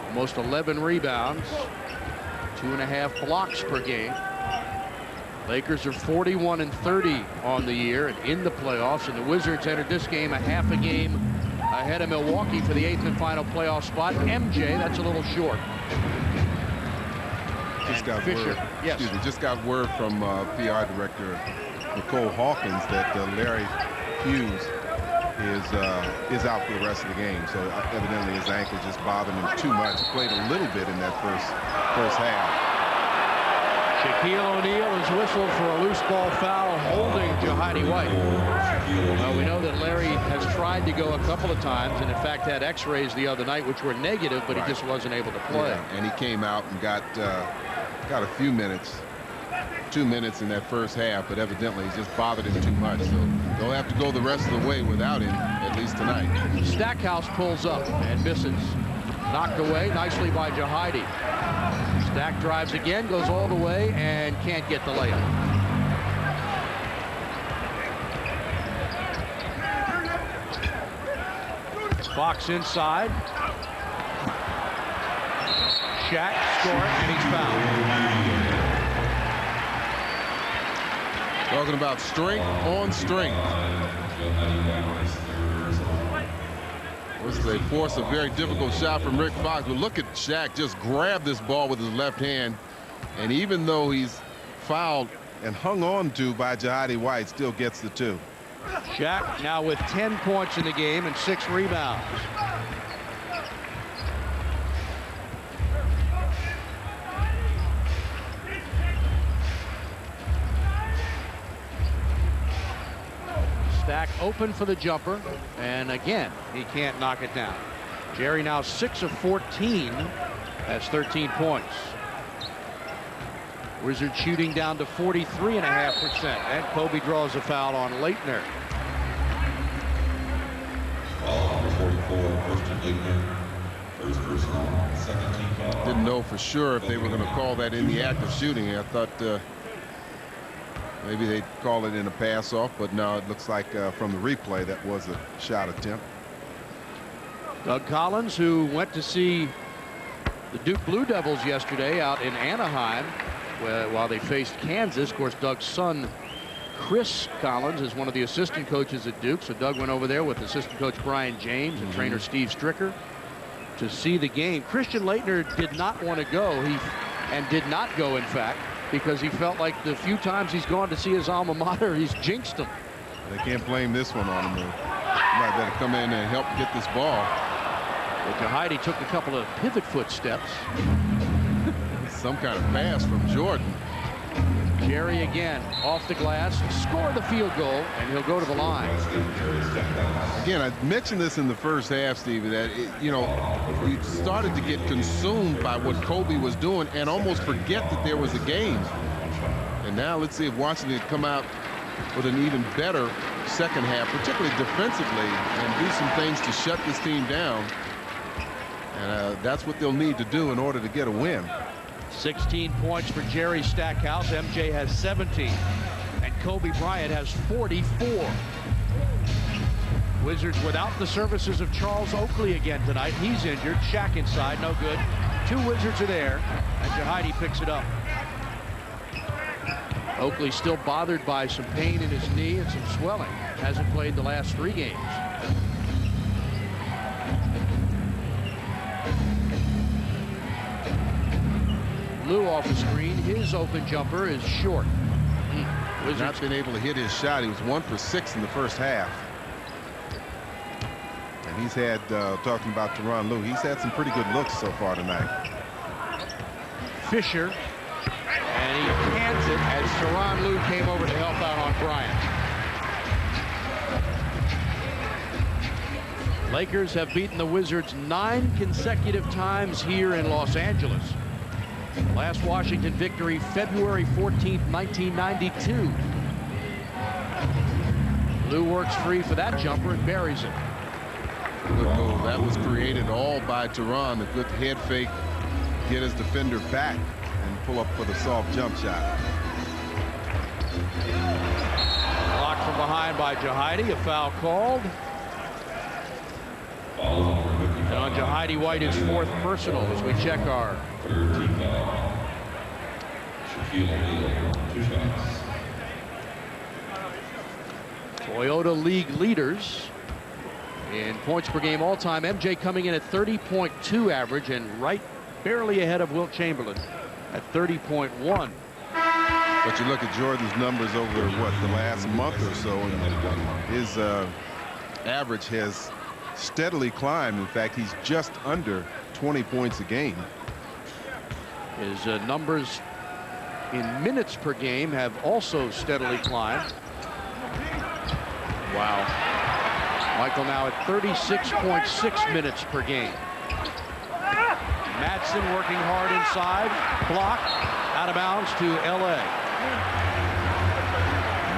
Almost 11 rebounds. 2.5 blocks per game. Lakers are 41-30 on the year and in the playoffs, and the Wizards entered this game a half a game ahead of Milwaukee for the 8th and final playoff spot. MJ, that's a little short. Just got Fisher, word, yes. Excuse me, just got word from PR director Nicole Hawkins that Larry Hughes is out for the rest of the game. So evidently his ankle just bothered him too much. He played a little bit in that first half. Shaquille O'Neal is whistled for a loose ball foul holding Jahidi White. Well, we know that Larry has tried to go a couple of times and in fact had x-rays the other night which were negative, but he just wasn't able to play. Yeah, and he came out and got a few minutes, 2 minutes in that first half, but evidently he's just bothered him too much. So they'll have to go the rest of the way without him, at least tonight. Stackhouse pulls up and misses. Knocked away nicely by Jahidi. Stack drives again, goes all the way, and can't get the layup. Fox inside. Shaq scoring, and he's fouled. Talking about strength on strength. They force a very difficult shot from Rick Fox, but look at Shaq just grab this ball with his left hand, and even though he's fouled and hung on to by Jahidi White, still gets the 2. Shaq now with 10 points in the game and 6 rebounds. Stack open for the jumper, and again he can't knock it down. Jerry now 6 of 14. That's 13 points. Wizards shooting down to 43.5%, and Kobe draws a foul on Leitner. Didn't know for sure if they were going to call that in the act of shooting. I thought maybe they'd call it in a pass off, but no, it looks like from the replay that was a shot attempt. Doug Collins, who went to see the Duke Blue Devils yesterday out in Anaheim while they faced Kansas. Of course, Doug's son, Chris Collins, is one of the assistant coaches at Duke. So Doug went over there with assistant coach Brian James and trainer Steve Stricker to see the game. Christian Leitner did not want to go. And did not go, in fact, because he felt like the few times he's gone to see his alma mater, he's jinxed him. They can't blame this one on him. He might better come in and help get this ball. But Jahidi took a couple of pivot foot steps. Some kind of pass from Jordan. Jerry again off the glass, scored the field goal, and he'll go to the line. Again, I mentioned this in the first half, Stevie, that we started to get consumed by what Kobe was doing and almost forget that there was a game. And now let's see if Washington come out with an even better second half, particularly defensively, and do some things to shut this team down. And that's what they'll need to do in order to get a win. 16 points for Jerry Stackhouse. MJ has 17. And Kobe Bryant has 44. Wizards without the services of Charles Oakley again tonight. He's injured. Shaq inside, no good. 2 Wizards are there, and Jahidi picks it up. Oakley still bothered by some pain in his knee and some swelling. Hasn't played the last 3 games. Lou off the screen. His open jumper is short. Wizards not been able to hit his shot. He was 1 for 6 in the first half. And he's had, talking about Tyronn Lue, he's had some pretty good looks so far tonight. Fisher, and he cans it as Tyronn Lue came over to help out on Bryant. Lakers have beaten the Wizards 9 consecutive times here in Los Angeles. Last Washington victory, February 14th, 1992. Lou works free for that jumper and buries it. Good move. That was created all by Tyronn. A good head fake, get his defender back, and pull up for the soft jump shot. Blocked from behind by Jahidi. A foul called. And on Jahidi White, his 4th personal as we check our Toyota League leaders in points per game all time. MJ coming in at 30.2 average and right barely ahead of Wilt Chamberlain at 30.1. But you look at Jordan's numbers over the last month or so, and his average has steadily climbed. In fact, he's just under 20 points a game. His numbers in minutes per game have also steadily climbed. Wow. Michael now at 36.6 minutes per game. Madsen working hard inside. Block. Out of bounds to L.A.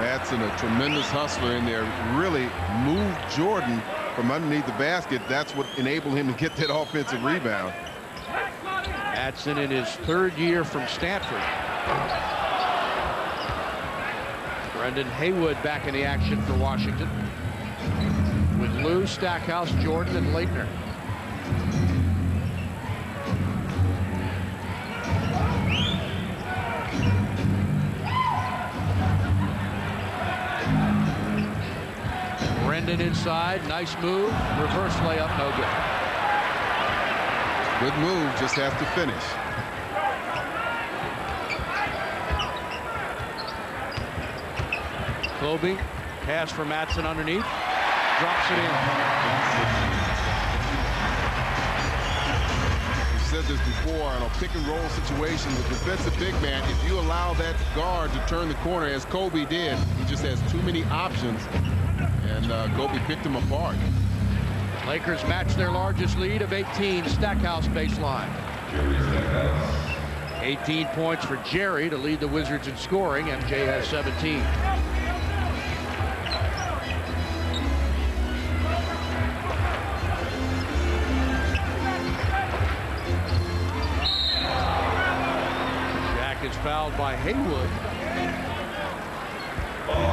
Madsen, a tremendous hustler in there, really moved Jordan from underneath the basket. That's what enabled him to get that offensive rebound. Madsen in his third year from Stanford. Brendan Haywood back in the action for Washington, with Lou, Stackhouse, Jordan, and Leitner. Brendan inside, nice move, reverse layup, no good. Good move, just has to finish. Kobe, pass for Madsen underneath, drops it in. We've said this before, in a pick and roll situation with defensive big man, if you allow that guard to turn the corner as Kobe did, he just has too many options, and Kobe picked him apart. Lakers match their largest lead of 18, Stackhouse baseline. 18 points for Jerry to lead the Wizards in scoring. MJ has 17. Shaq is fouled by Haywood.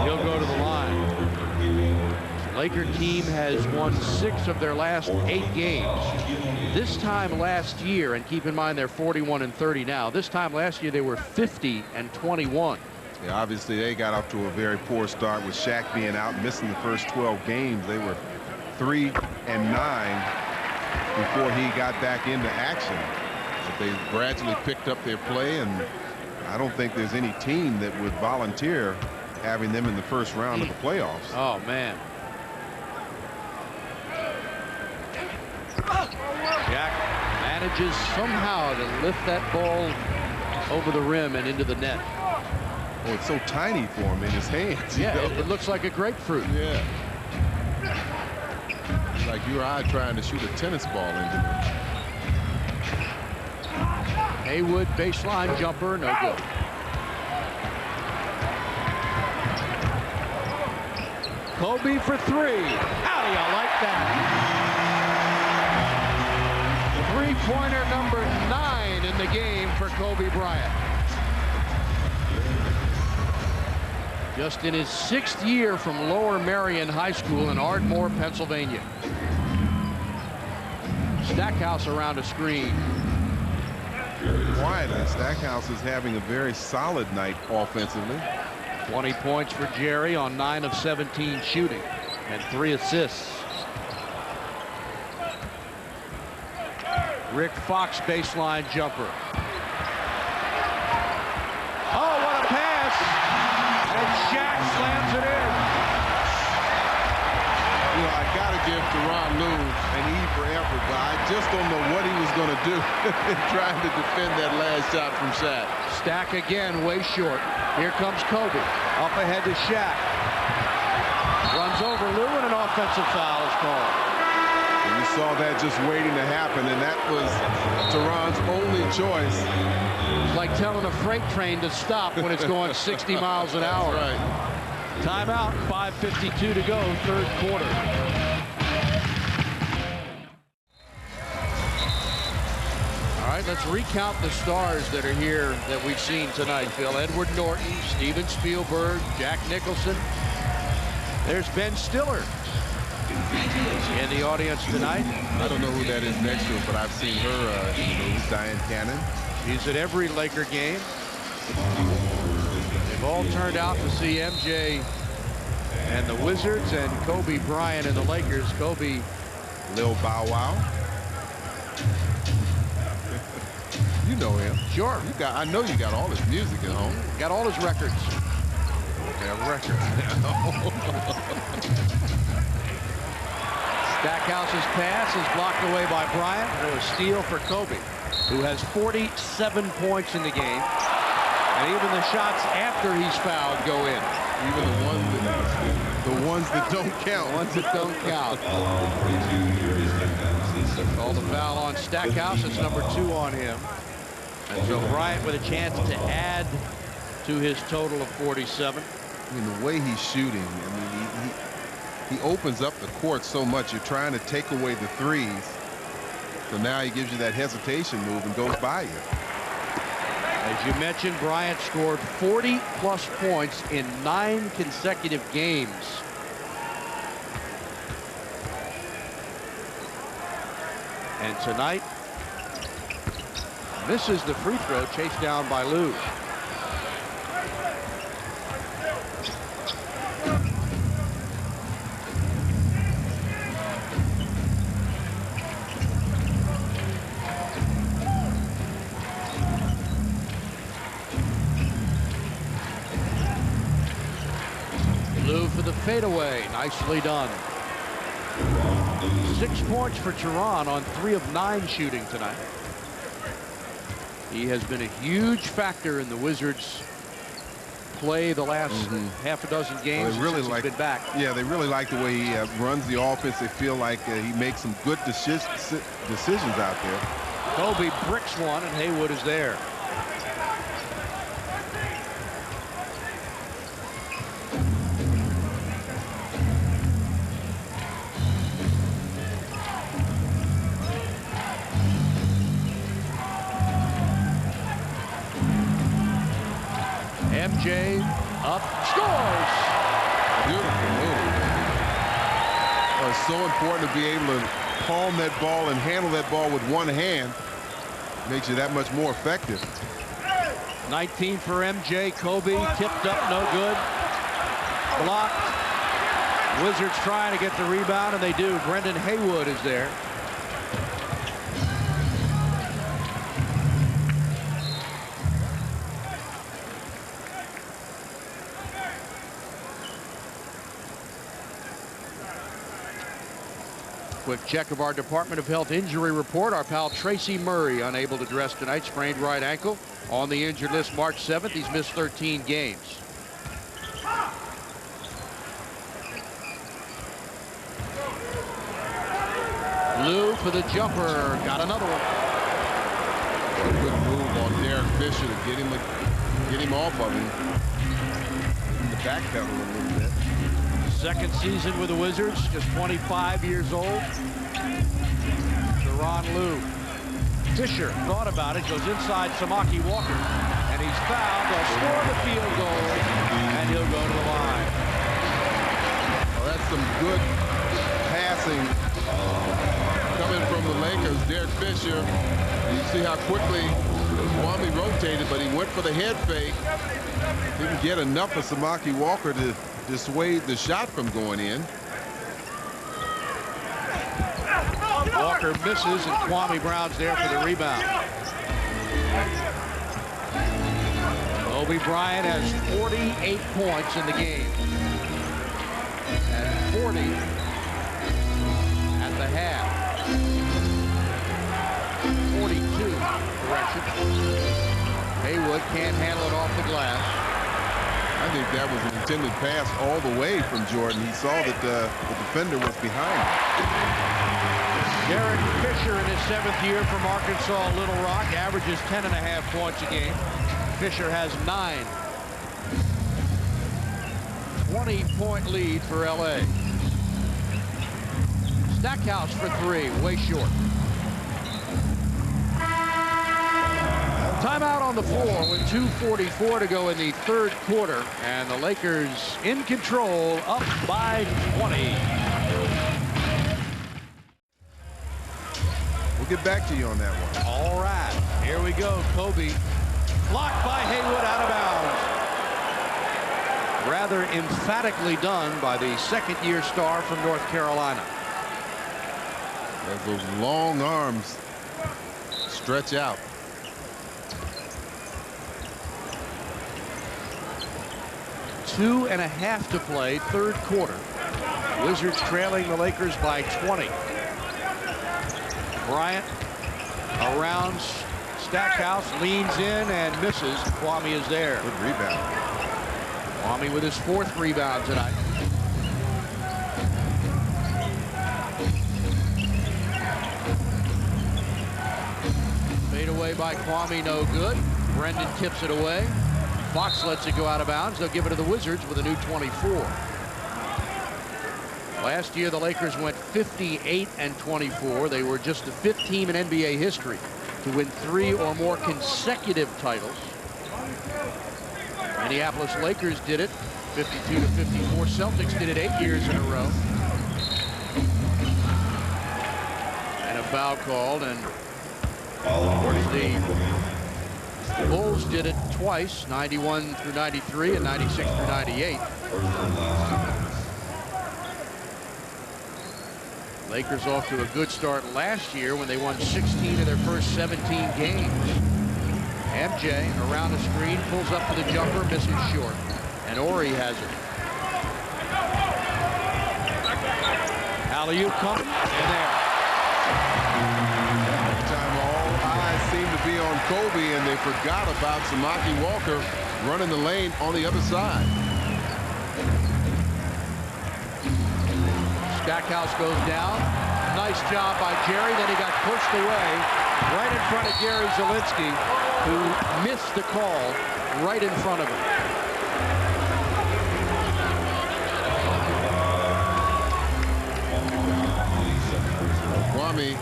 He'll go to the line. Laker team has won 6 of their last 8 games. This time last year, and keep in mind they're 41-30 now. This time last year they were 50-21. Yeah, obviously they got off to a very poor start with Shaq being out, missing the first 12 games. They were 3-9 before he got back into action. But they gradually picked up their play, and I don't think there's any team that would volunteer having them in the first round of the playoffs. Oh man. Jack manages somehow to lift that ball over the rim and into the net. Oh, it's so tiny for him in his hands. Yeah, it looks like a grapefruit. Yeah. It's like you or I trying to shoot a tennis ball into it. Haywood baseline jumper, no good. Kobe for 3. How do you like that? Three-pointer number 9 in the game for Kobe Bryant. Just in his 6th year from Lower Merion High School in Ardmore, Pennsylvania. Stackhouse around a screen. Quietly, Stackhouse is having a very solid night offensively. 20 points for Jerry on 9 of 17 shooting and 3 assists. Rick Fox baseline jumper. Oh, what a pass! And Shaq slams it in. You know, I got to give Teron Lue an E for effort, but I just don't know what he was going to do trying to defend that last shot from Shaq. Stack again, way short. Here comes Kobe. Up ahead to Shaq. Runs over Lue, and an offensive foul is called. And you saw that just waiting to happen, and that was Teron's only choice. It's like telling a freight train to stop when it's going 60 miles an hour. Right. Timeout, 5:52 to go, third quarter. All right, let's recount the stars that are here that we've seen tonight, Phil. Edward Norton, Steven Spielberg, Jack Nicholson. There's Ben Stiller in the audience tonight. I don't know who that is next to him, but I've seen her, Diane Cannon. She's at every Laker game. They've all turned out to see MJ and the Wizards and Kobe Bryant and the Lakers. Kobe, Lil Bow Wow. You know him. Sure. I know you got all his music at home. Got all his records. Yeah, records now. Stackhouse's pass is blocked away by Bryant. And a steal for Kobe, who has 47 points in the game. And even the shots after he's fouled go in. Even the ones that don't count. Ones that don't count. Call the foul on Stackhouse. It's number 2 on him. And so Bryant with a chance to add to his total of 47. I mean, the way he's shooting, I mean, he opens up the court so much. You're trying to take away the threes. So now he gives you that hesitation move and goes by you. As you mentioned, Bryant scored 40-plus points in 9 consecutive games. And tonight, misses the free throw, chased down by Lou. Lou for the fadeaway, nicely done. 6 points for Tehran on 3 of 9 shooting tonight. He has been a huge factor in the Wizards' play the last half a dozen games since he's been back. Yeah, they really like the way he runs the offense. They feel like he makes some good decisions out there. Kobe bricks one, and Haywood is there. MJ up, scores. Beautiful move. Oh, it's so important to be able to palm that ball and handle that ball with one hand. Makes you that much more effective. 19 for MJ. Kobe tipped up, no good. Blocked. Wizards trying to get the rebound, and they do. Brendan Haywood is there. Quick check of our Department of Health injury report. Our pal Tracy Murray unable to dress tonight, sprained right ankle. On the injured list March 7th. He's missed 13 games. Lou for the jumper. Got another one. A good move on Derek Fisher to get him off of him. The backpedal a little bit. Second season with the Wizards, just 25 years old. Tehran Lou. Fisher thought about it, goes inside Samaki Walker, and he's fouled. They'll score the field goal, and he'll go to the line. Well, that's some good passing coming from the Lakers. Derek Fisher, you see how quickly Kwame rotated, but he went for the head fake. Didn't get enough of Samaki Walker to dissuade the shot from going in. Walker misses, and Kwame Brown's there for the rebound. Kobe Bryant has 48 points in the game. And 40 at the half. 42, correction. Haywood can't handle it off the glass. I think that was an intended pass all the way from Jordan. He saw that the defender was behind him. Derek Fisher in his 7th year from Arkansas Little Rock averages 10.5 points a game. Fisher has 9. 20-point lead for LA. Stackhouse for 3, way short. Timeout on the floor with 2:44 to go in the 3rd quarter, and the Lakers in control, up by 20. We'll get back to you on that one. All right, here we go. Kobe blocked by Haywood, out of bounds. Rather emphatically done by the 2nd-year star from North Carolina. As those long arms stretch out. 2.5 to play, 3rd quarter. Wizards trailing the Lakers by 20. Bryant around Stackhouse, leans in and misses. Kwame is there. Good rebound. Kwame with his 4th rebound tonight. Fade away by Kwame, no good. Brendan tips it away. Fox lets it go out of bounds. They'll give it to the Wizards with a new 24. Last year, the Lakers went 58-24. They were just the 5th team in NBA history to win 3 or more consecutive titles. Minneapolis Lakers did it 52-54. Celtics did it 8 years in a row. And a foul called, and of course the Bulls did it twice, 91-93 and 96-98. Lakers off to a good start last year when they won 16 of their first 17 games. MJ around the screen, pulls up for the jumper, misses short. And Ori has it. Alley-oop comes in there. Time all eyes seem to be on Kobe, and they forgot about Samaki Walker running the lane on the other side. Stackhouse goes down. Nice job by Jerry. Then he got pushed away right in front of Gary Zielinski, who missed the call right in front of him. Kwame,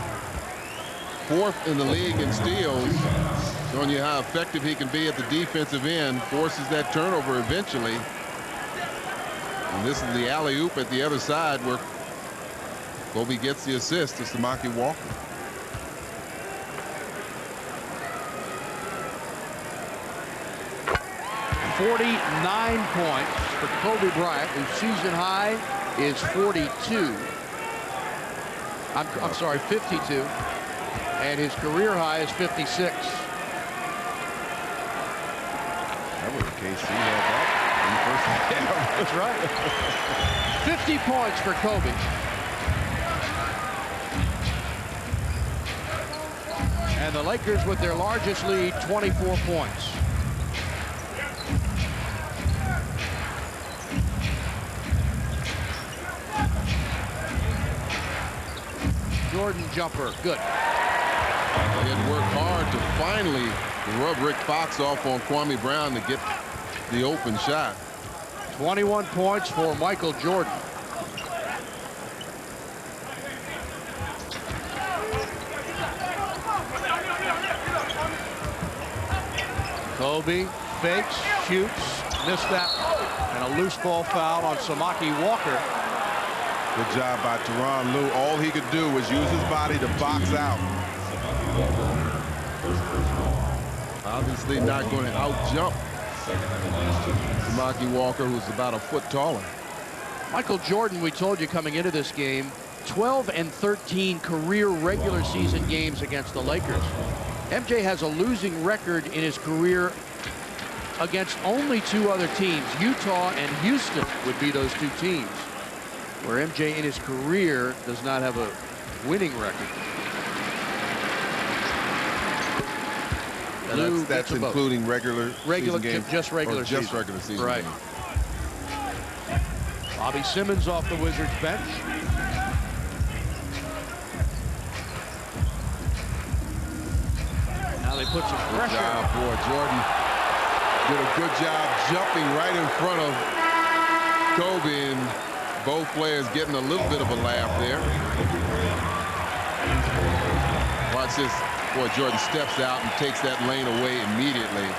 4th in the league in steals, showing you how effective he can be at the defensive end. Forces that turnover eventually. And this is the alley-oop at the other side where Kobe gets the assist to Samaki Walker. .49 points for Kobe Bryant, whose season high is 42. I'm sorry, 52. And his career high is 56. That was the case. He had that in the first half. That's right. 50 points for Kobe. And the Lakers with their largest lead, 24 points. Jordan jumper, good. He had worked hard to finally rub Rick Fox off on Kwame Brown to get the open shot. 21 points for Michael Jordan. Kobe fakes, shoots, missed that, and a loose ball foul on Samaki Walker. Good job by Tyronn Lue. All he could do was use his body to box out. Obviously not going to out-jump Samaki Walker, who's about a foot taller. Michael Jordan, we told you coming into this game, 12 and 13 career regular season games against the Lakers. MJ has a losing record in his career against only 2 other teams. Utah and Houston would be those 2 teams, where MJ in his career does not have a winning record. And that's including regular season games, just regular season. Just regular season right. games. Bobby Simmons off the Wizards bench. Now they put some pressure. Good job, boy. Jordan did a good job jumping right in front of Kobe, and both players getting a little bit of a laugh there. Watch this. Boy, Jordan steps out and takes that lane away immediately.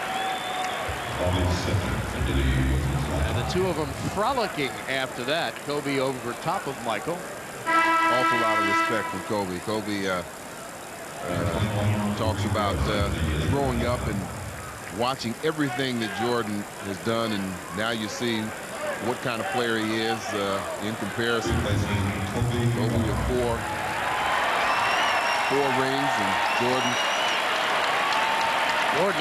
And the 2 of them frolicking after that. Kobe over top of Michael. Awful lot of respect from Kobe. Kobe talks about growing up and watching everything that Jordan has done, and now you see what kind of player he is in comparison. Kobe with 4 rings, and Jordan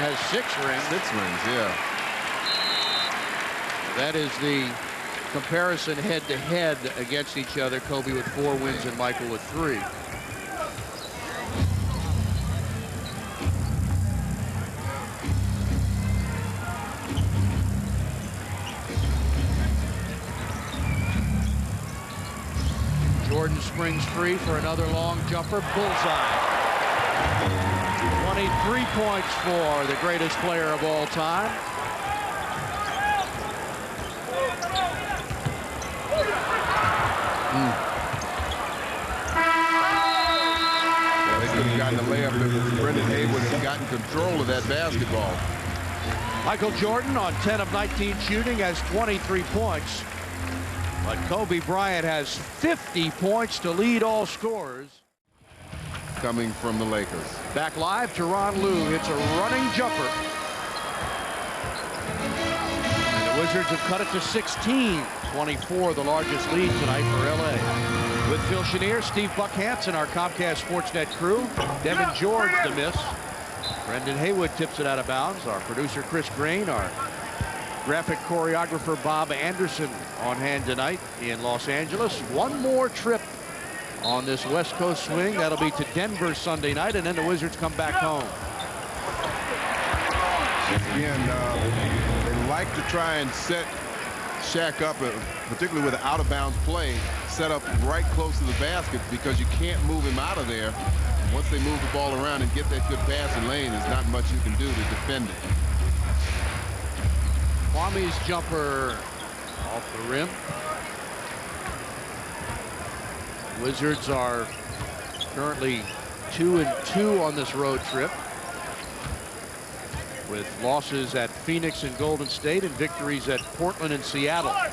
has 6 rings. 6 rings, yeah. That is the comparison head-to-head against each other. Kobe with 4 wins and Michael with 3. Jordan springs free for another long jumper. Bullseye. 23 points for the greatest player of all time. Well, they could have gotten a layup if Brendan Haywood had gotten control of that basketball. Michael Jordan on 10 of 19 shooting has 23 points. But Kobe Bryant has 50 points to lead all scorers. Coming from the Lakers. Back live, Tyronn Lue hits a running jumper. And the Wizards have cut it to 16. 24, the largest lead tonight for LA. With Phil Chenier, Steve Buck Hansen, our Comcast Sportsnet crew. Devin George the miss. Brendan Haywood tips it out of bounds. Our producer Chris Grain, our graphic choreographer Bob Anderson on hand tonight in Los Angeles. One more trip on this West Coast swing. That'll be to Denver Sunday night, and then the Wizards come back home. Again, they like to try and set Shaq up, particularly with out-of-bounds play, set up right close to the basket because you can't move him out of there. And once they move the ball around and get that good passing lane, there's not much you can do to defend it. Kwame's jumper off the rim. Wizards are currently 2-2 on this road trip, with losses at Phoenix and Golden State and victories at Portland and Seattle. I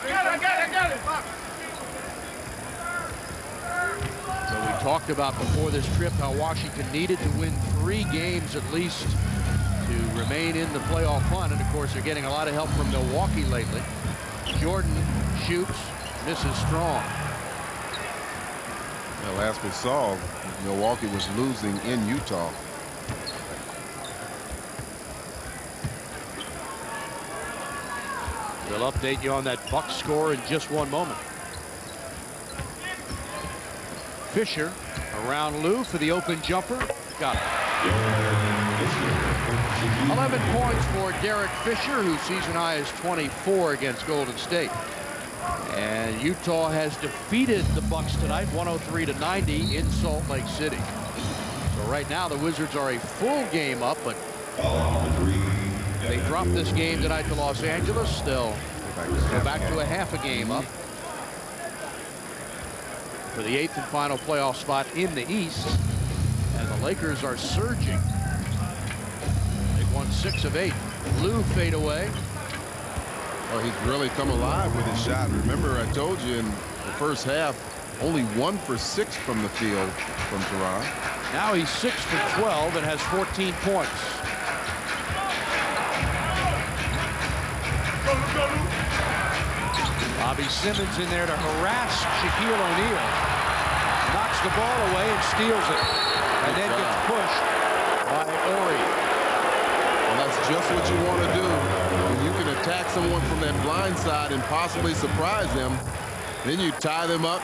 got it. So we talked about before this trip how Washington needed to win 3 games at least to remain in the playoff hunt, and of course they're getting a lot of help from Milwaukee lately. Jordan shoots, misses strong. Well, as we saw, Milwaukee was losing in Utah. We'll update you on that Bucks score in just one moment. Fisher around Lue for the open jumper. Got it. 11 points for Derek Fisher, whose season high is 24 against Golden State. And Utah has defeated the Bucks tonight, 103-90 in Salt Lake City. So right now the Wizards are a full game up, but they drop this game tonight to Los Angeles. They'll go back to a half a game up for the 8th and final playoff spot in the East. And the Lakers are surging. They've won 6 of 8. Lue fade away. Oh, he's really come alive with his shot. Remember, I told you in the first half, only 1 for 6 from the field from Tyronn. Now he's 6 for 12 and has 14 points. Bobby Simmons in there to harass Shaquille O'Neal. Knocks the ball away and steals it. And then gets pushed by Ori. Well, that's just what you want to do. When you can attack someone from that blind side and possibly surprise them, then you tie them up.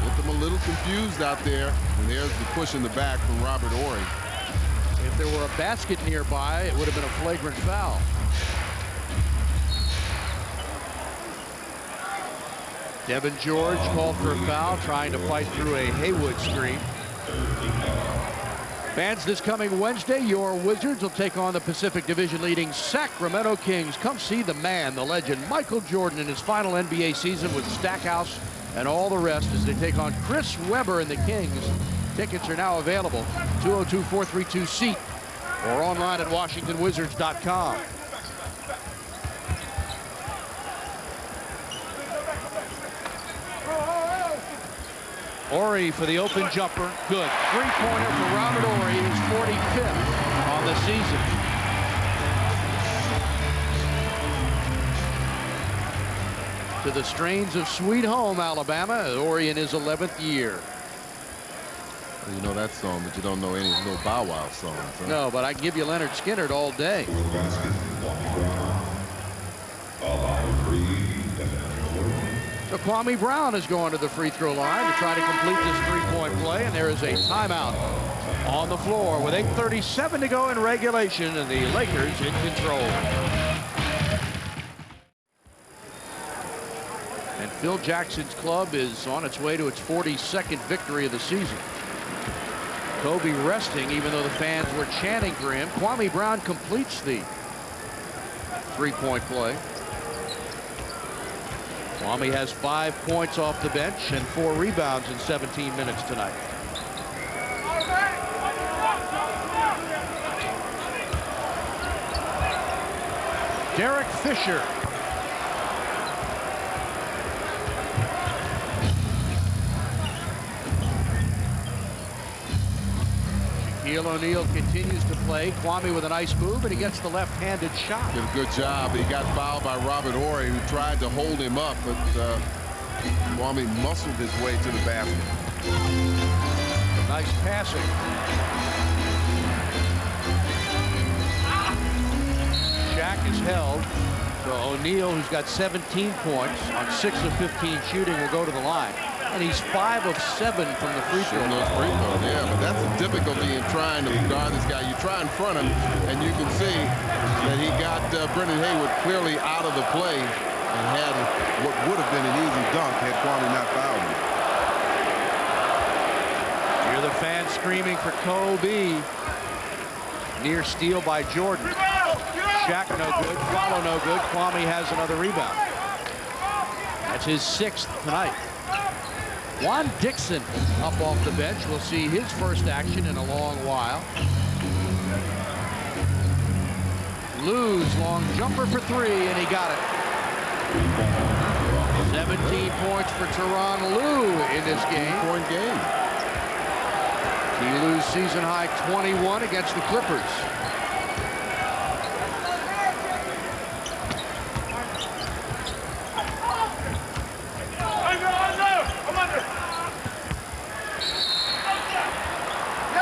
Get them a little confused out there. And there's the push in the back from Robert Ori. If there were a basket nearby, it would have been a flagrant foul. Devin George called for a foul, trying to fight through a Haywood screen. Fans, this coming Wednesday, your Wizards will take on the Pacific Division leading Sacramento Kings. Come see the man, the legend, Michael Jordan in his final NBA season with Stackhouse and all the rest as they take on Chris Webber and the Kings. Tickets are now available, 202-432-SEAT or online at WashingtonWizards.com. Ori for the open jumper. Good. 3-pointer for Robert Ori, his 45th on the season. To the strains of Sweet Home, Alabama, Ori in his 11th year. You know that song, but you don't know any little Bow Wow songs. Huh? No, but I can give you Leonard Skinner all day. So Kwame Brown is going to the free throw line to try to complete this three-point play, and there is a timeout on the floor with 8:37 to go in regulation, and the Lakers in control. And Phil Jackson's club is on its way to its 42nd victory of the season. Kobe resting, even though the fans were chanting for him. Kwame Brown completes the three-point play. Kwame has 5 points off the bench and 4 rebounds in 17 minutes tonight. Derek Fisher. Shaquille O'Neal continues to play. Kwame with a nice move, and he gets the left-handed shot. Did a good job. He got fouled by Robert Horry, who tried to hold him up, but Kwame muscled his way to the basket. Nice passing. Shaq is held. So O'Neal, who's got 17 points on 6 of 15 shooting, will go to the line. And he's 5 of 7 from the free throw line. Yeah, but that's the difficulty in trying to guard this guy. You try in front of him, and you can see that he got Brendan Haywood clearly out of the play and had what would have been an easy dunk had Kwame not fouled him. Hear the fans screaming for Kobe. Near steal by Jordan. Shaq no good, follow no good. Kwame has another rebound. That's his 6th tonight. Juan Dixon up off the bench. We'll see his first action in a long while. Lou's long jumper for 3, and he got it. 17 points for Tyronn Lue in this game. Point game. Lou's season high 21 against the Clippers.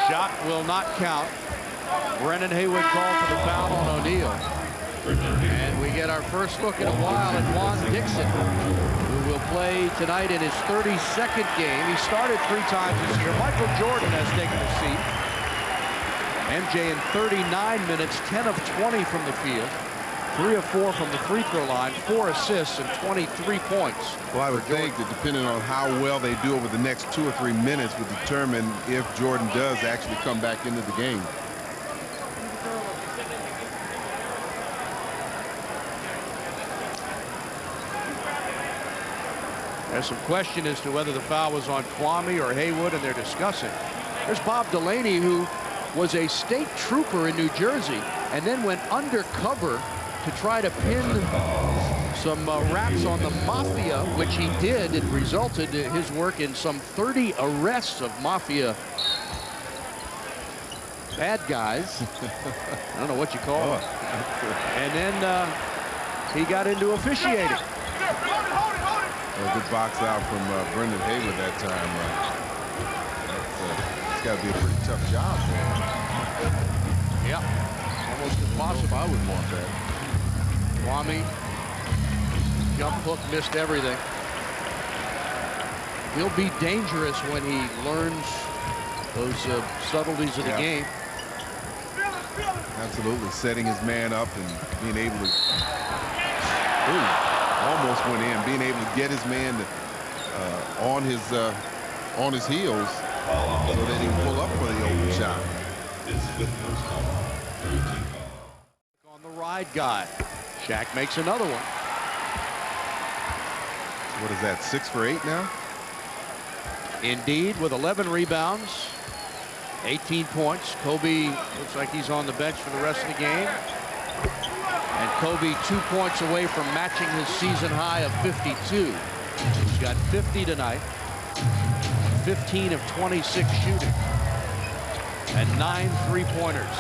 Shot will not count. Brendan Haywood called for the foul on O'Neal. And we get our first look in a while at Juan Dixon, who will play tonight in his 32nd game. He started 3 times this year. Michael Jordan has taken a seat. MJ in 39 minutes, 10 of 20 from the field. 3 of 4 from the free throw line, 4 assists and 23 points. Well, I would think that depending on how well they do over the next 2 or 3 minutes would determine if Jordan does actually come back into the game. There's some question as to whether the foul was on Kwame or Haywood, and they're discussing. There's Bob Delaney, who was a state trooper in New Jersey and then went undercover to try to pin some raps on the mafia, which he did. It resulted in his work in some 30 arrests of mafia bad guys. I don't know what you call it. And then he got into officiating. A good box out from Brendan Haywood that time. It's got to be a pretty tough job for him. Yeah, almost impossible. I would want that. Kwame, jump hook, missed everything. He'll be dangerous when he learns those subtleties of the game. Absolutely, setting his man up and being able to. Ooh, almost went in. Being able to get his man to, on his heels so that he can pull up for the open shot. On the ride guy. Shaq makes another one. What is that, 6 for 8 now? Indeed, with 11 rebounds, 18 points. Kobe looks like he's on the bench for the rest of the game. And Kobe 2 points away from matching his season high of 52. He's got 50 tonight. 15 of 26 shooting. And 9 3-pointers.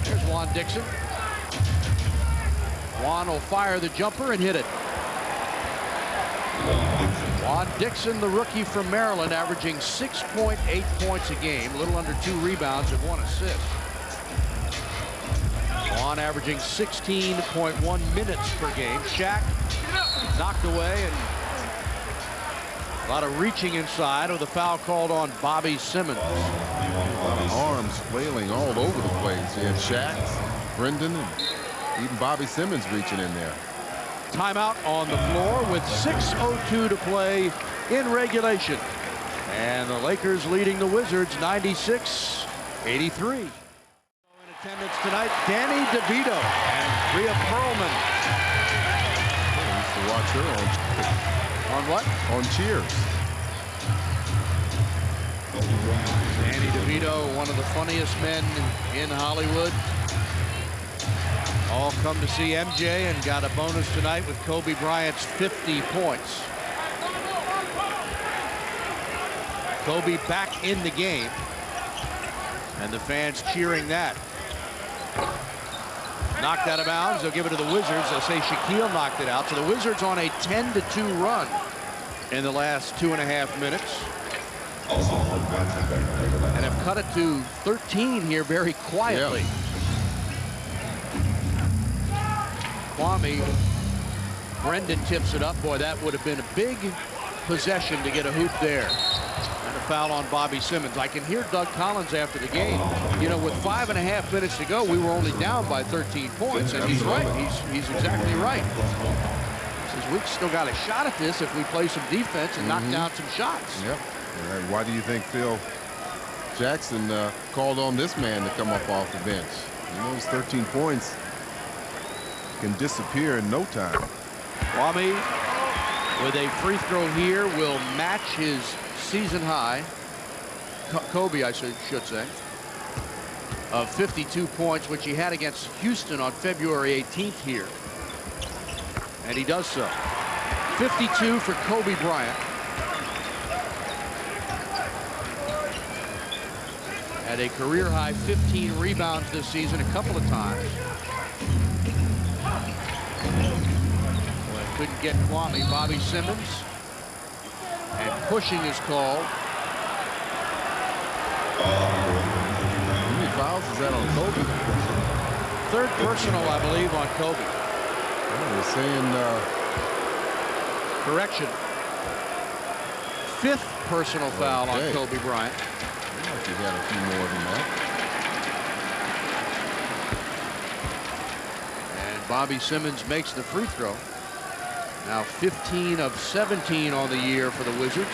Here's Juan Dixon. Juan will fire the jumper and hit it. Juan Dixon, the rookie from Maryland, averaging 6.8 points a game, a little under 2 rebounds and 1 assist. Juan averaging 16.1 minutes per game. Shaq knocked away, and a lot of reaching inside with a foul called on Bobby Simmons. A lot of arms flailing all over the place. You had Shaq, Brendan, and even Bobby Simmons reaching in there. Timeout on the floor with 6:02 to play in regulation. And the Lakers leading the Wizards 96-83. In attendance tonight, Danny DeVito and Rhea Perlman. I used to watch her On what? on Cheers. Danny DeVito, one of the funniest men in Hollywood. All come to see MJ and got a bonus tonight with Kobe Bryant's 50 points. Kobe back in the game, and the fans cheering that. Knocked out of bounds. They'll give it to the Wizards. They'll say Shaquille knocked it out. So the Wizards on a 10-2 run in the last 2.5 minutes. And have cut it to 13 here very quietly. Yeah. Kwame, Brendan tips it up. Boy, that would have been a big possession to get a hoop there. And a foul on Bobby Simmons. I can hear Doug Collins after the game. You know, with 5.5 minutes to go, we were only down by 13 points. And he's right. He's exactly right. He says, we've still got a shot at this if we play some defense and knock down some shots. Yep. And why do you think Phil Jackson called on this man to come up off the bench? He knows 13 points can disappear in no time. Kwame with a free throw here will match his season high. Kobe, I should say, of 52 points, which he had against Houston on February 18th here. And he does so. 52 for Kobe Bryant. Had a career high 15 rebounds this season a couple of times. Well, couldn't get Kwame. Bobby Simmons. And pushing is called. How many fouls is that on Kobe? Third personal, I believe, on Kobe. Well, they're saying Correction. Fifth personal foul on Kobe Bryant. he had a few more than that. And Bobby Simmons makes the free throw. Now 15 of 17 on the year for the Wizards.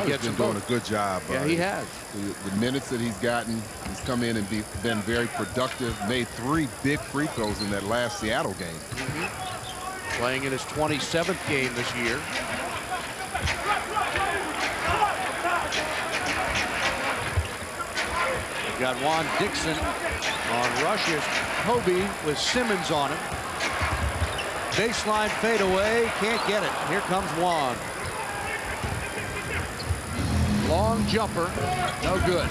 He's been doing a good job. Yeah, he has. The minutes that he's gotten, he's come in and been very productive. Made 3 big free throws in that last Seattle game. Playing in his 27th game this year. We've got Juan Dixon on rushes. Kobe with Simmons on him. Baseline fadeaway. Can't get it. Here comes Juan. Long jumper. No good.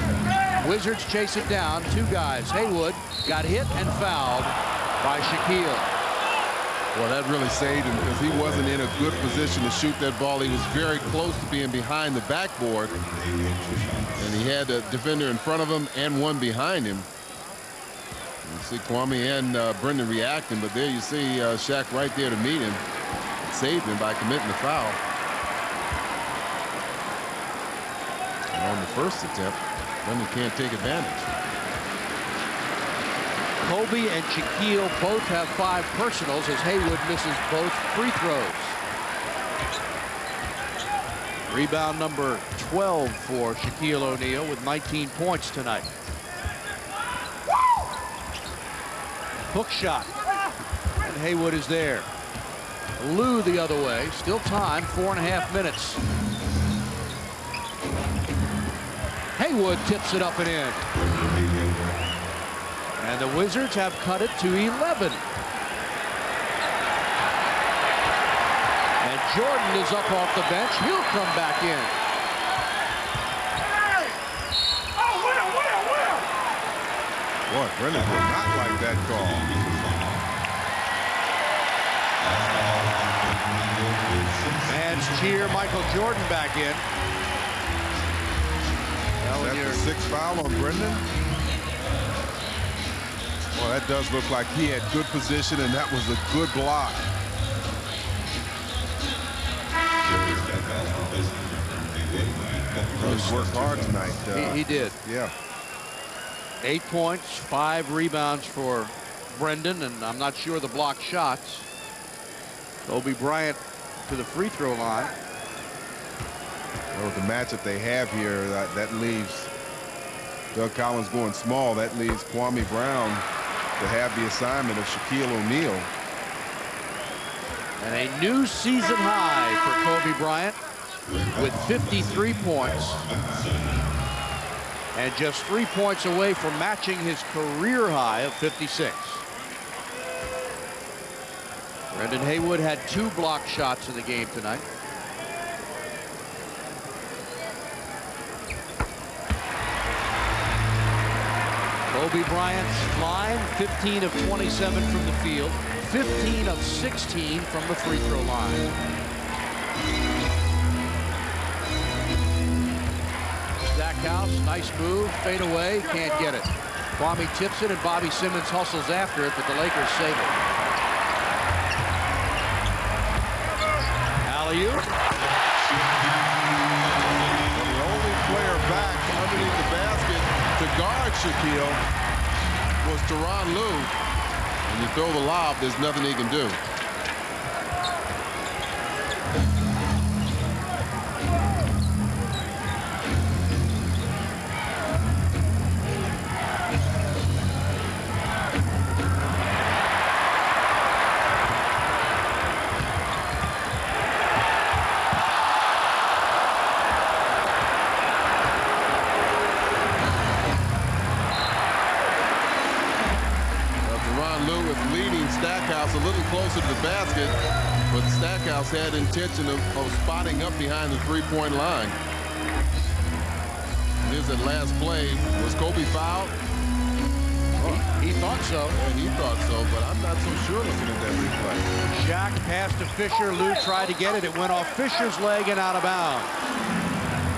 Wizards chase it down. 2 guys. Haywood got hit and fouled by Shaquille. Well, that really saved him because he wasn't in a good position to shoot that ball. He was very close to being behind the backboard. And he had a defender in front of him and one behind him. You see Kwame and Brendan reacting, but there you see Shaq right there to meet him. Saved him by committing the foul. And on the first attempt, Brendan can't take advantage. Kobe and Shaquille both have 5 personals as Haywood misses both free throws. Rebound number 12 for Shaquille O'Neal with 19 points tonight. Hook shot. And Haywood is there. Lou the other way. Still time. 4.5 minutes. Haywood tips it up and in. And the Wizards have cut it to 11. And Jordan is up off the bench. He'll come back in. Boy, Brendan did not like that call. Fans cheer Michael Jordan back in. Is that the 6th foul on Brendan? Well, that does look like he had good position, and that was a good block. He's worked hard tonight. He did. Yeah. 8 points, 5 rebounds for Brendan, and I'm not sure the block shots. Kobe Bryant to the free throw line. Well, with the matchup they have here, that leaves Doug Collins going small. That leaves Kwame Brown to have the assignment of Shaquille O'Neal. And a new season high for Kobe Bryant with 53 points. And just 3 points away from matching his career high of 56. Brendan Haywood had 2 block shots in the game tonight. Kobe Bryant's line, 15 of 27 from the field, 15 of 16 from the free throw line. Stackhouse, nice move, fade away, can't get it. Kwame tips it and Bobby Simmons hustles after it, but the Lakers save it. Alley-oop. The only player back underneath the basket to guard Shaquille was Tyronn Lue. When you throw the lob, there's nothing he can do. Stackhouse a little closer to the basket, but Stackhouse had intention of spotting up behind the three-point line. Here's that last play. Was Kobe fouled? He thought so. Yeah, he thought so, but I'm not so sure looking at that replay. Shaq passed to Fisher. Lue tried to get it. It went off Fisher's leg and out of bounds.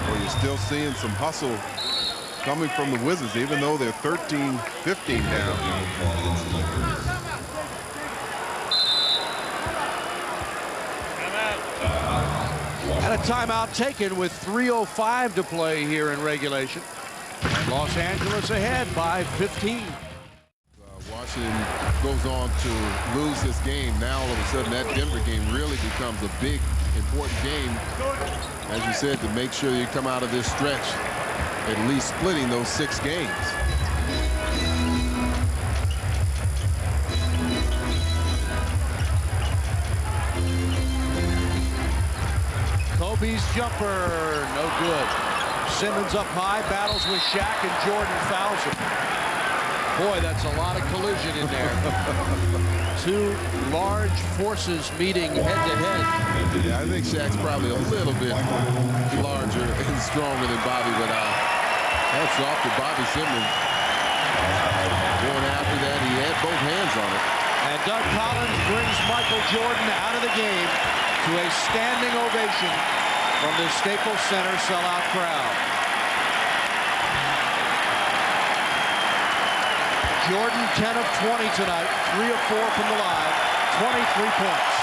Well, you're still seeing some hustle coming from the Wizards, even though they're 13-15 down. And a timeout taken with 3:05 to play here in regulation. Los Angeles ahead by 15. Washington goes on to lose this game. Now all of a sudden that Denver game really becomes a big, important game, as you said, to make sure you come out of this stretch at least splitting those 6 games. Kobe's jumper, no good. Simmons up high, battles with Shaq, and Jordan fouls him. Boy, that's a lot of collision in there. 2 large forces meeting head-to-head. Yeah, I think Shaq's probably a little bit larger and stronger than Bobby, but hats off to Bobby Simmons. Going after that, he had both hands on it. And Doug Collins brings Michael Jordan out of the game to a standing ovation from the Staples Center sellout crowd. Jordan 10 of 20 tonight, 3 of 4 from the line, 23 points.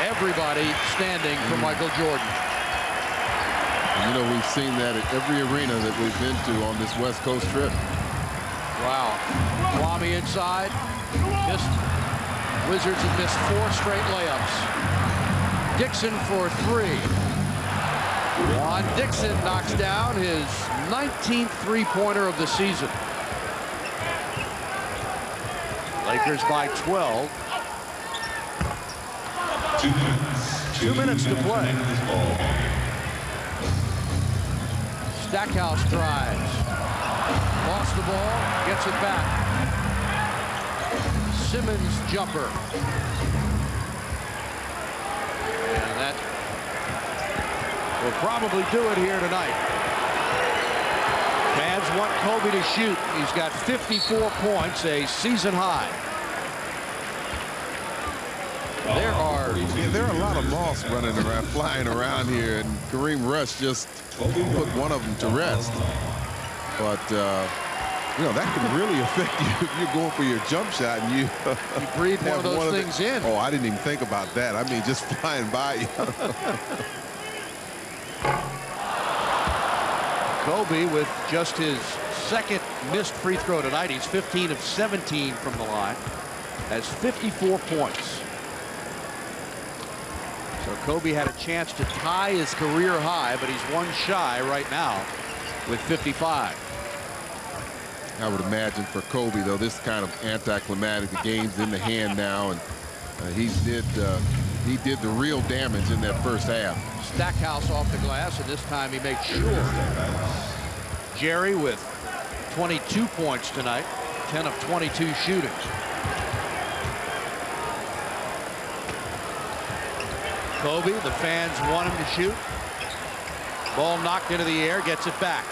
Everybody standing for Michael Jordan. And, you know, we've seen that at every arena that we've been to on this West Coast trip. Wow. Kwame inside. Missed. Wizards have missed 4 straight layups. Dixon for 3. Juan Dixon knocks down his 19th three-pointer of the season. Lakers by 12. 2 minutes to play. Stackhouse drives. Lost the ball, gets it back. Simmons jumper. And that will probably do it here tonight. Fans want Kobe to shoot. He's got 54 points, a season high. There are a lot of moss running around, flying around here, and Kareem Rush just put one of them to rest. But you know, that can really affect you if you're going for your jump shot and you breathe one of those things in. Oh, I didn't even think about that. I mean, just flying by you. Kobe with just his second missed free throw tonight. He's 15 of 17 from the line. Has 54 points. So Kobe had a chance to tie his career high, but he's one shy right now with 55. I would imagine for Kobe, though, this kind of anticlimactic. The game's in the hand now, and he did the real damage in that first half. Stackhouse off the glass, and this time he makes sure. Jerry with 22 points tonight, 10 of 22 shooting. Kobe, the fans want him to shoot. Ball knocked into the air, gets it back.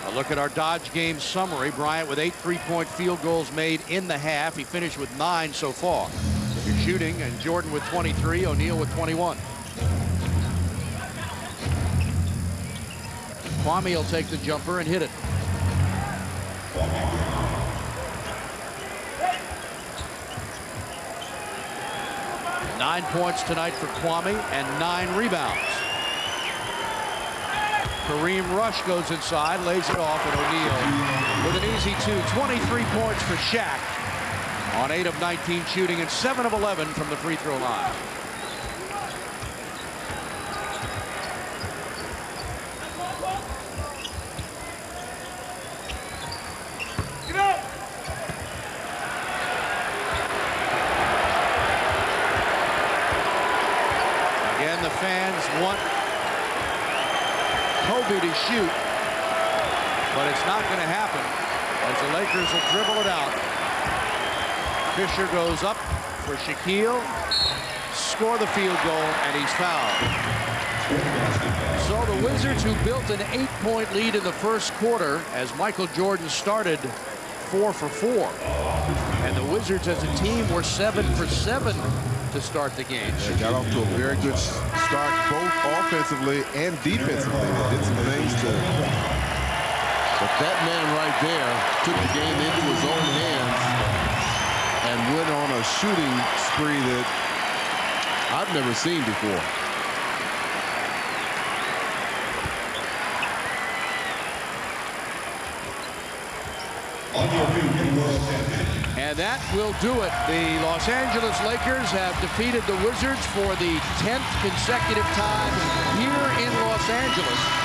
A look at our Dodge game summary. Bryant with 8 3-point field goals made in the half. He finished with 9 so far. You're shooting, and Jordan with 23, O'Neal with 21. Kwame will take the jumper and hit it. Nine points tonight for Kwame and 9 rebounds. Kareem Rush goes inside, lays it off, and O'Neal with an easy 2. 23 points for Shaq on 8 of 19 shooting and 7 of 11 from the free throw line. Again, the fans want Kobe to shoot, but it's not going to happen as the Lakers will dribble it out. Fisher goes up for Shaquille, score the field goal, and he's fouled. So the Wizards, who built an 8-point lead in the first quarter as Michael Jordan started 4 for 4. And the Wizards as a team were 7 for 7 to start the game. They got off to a very good start, both offensively and defensively. They did some things to... But that man right there took the game into his own hands and went on a shooting spree that I've never seen before. And that will do it. The Los Angeles Lakers have defeated the Wizards for the 10th consecutive time here in Los Angeles.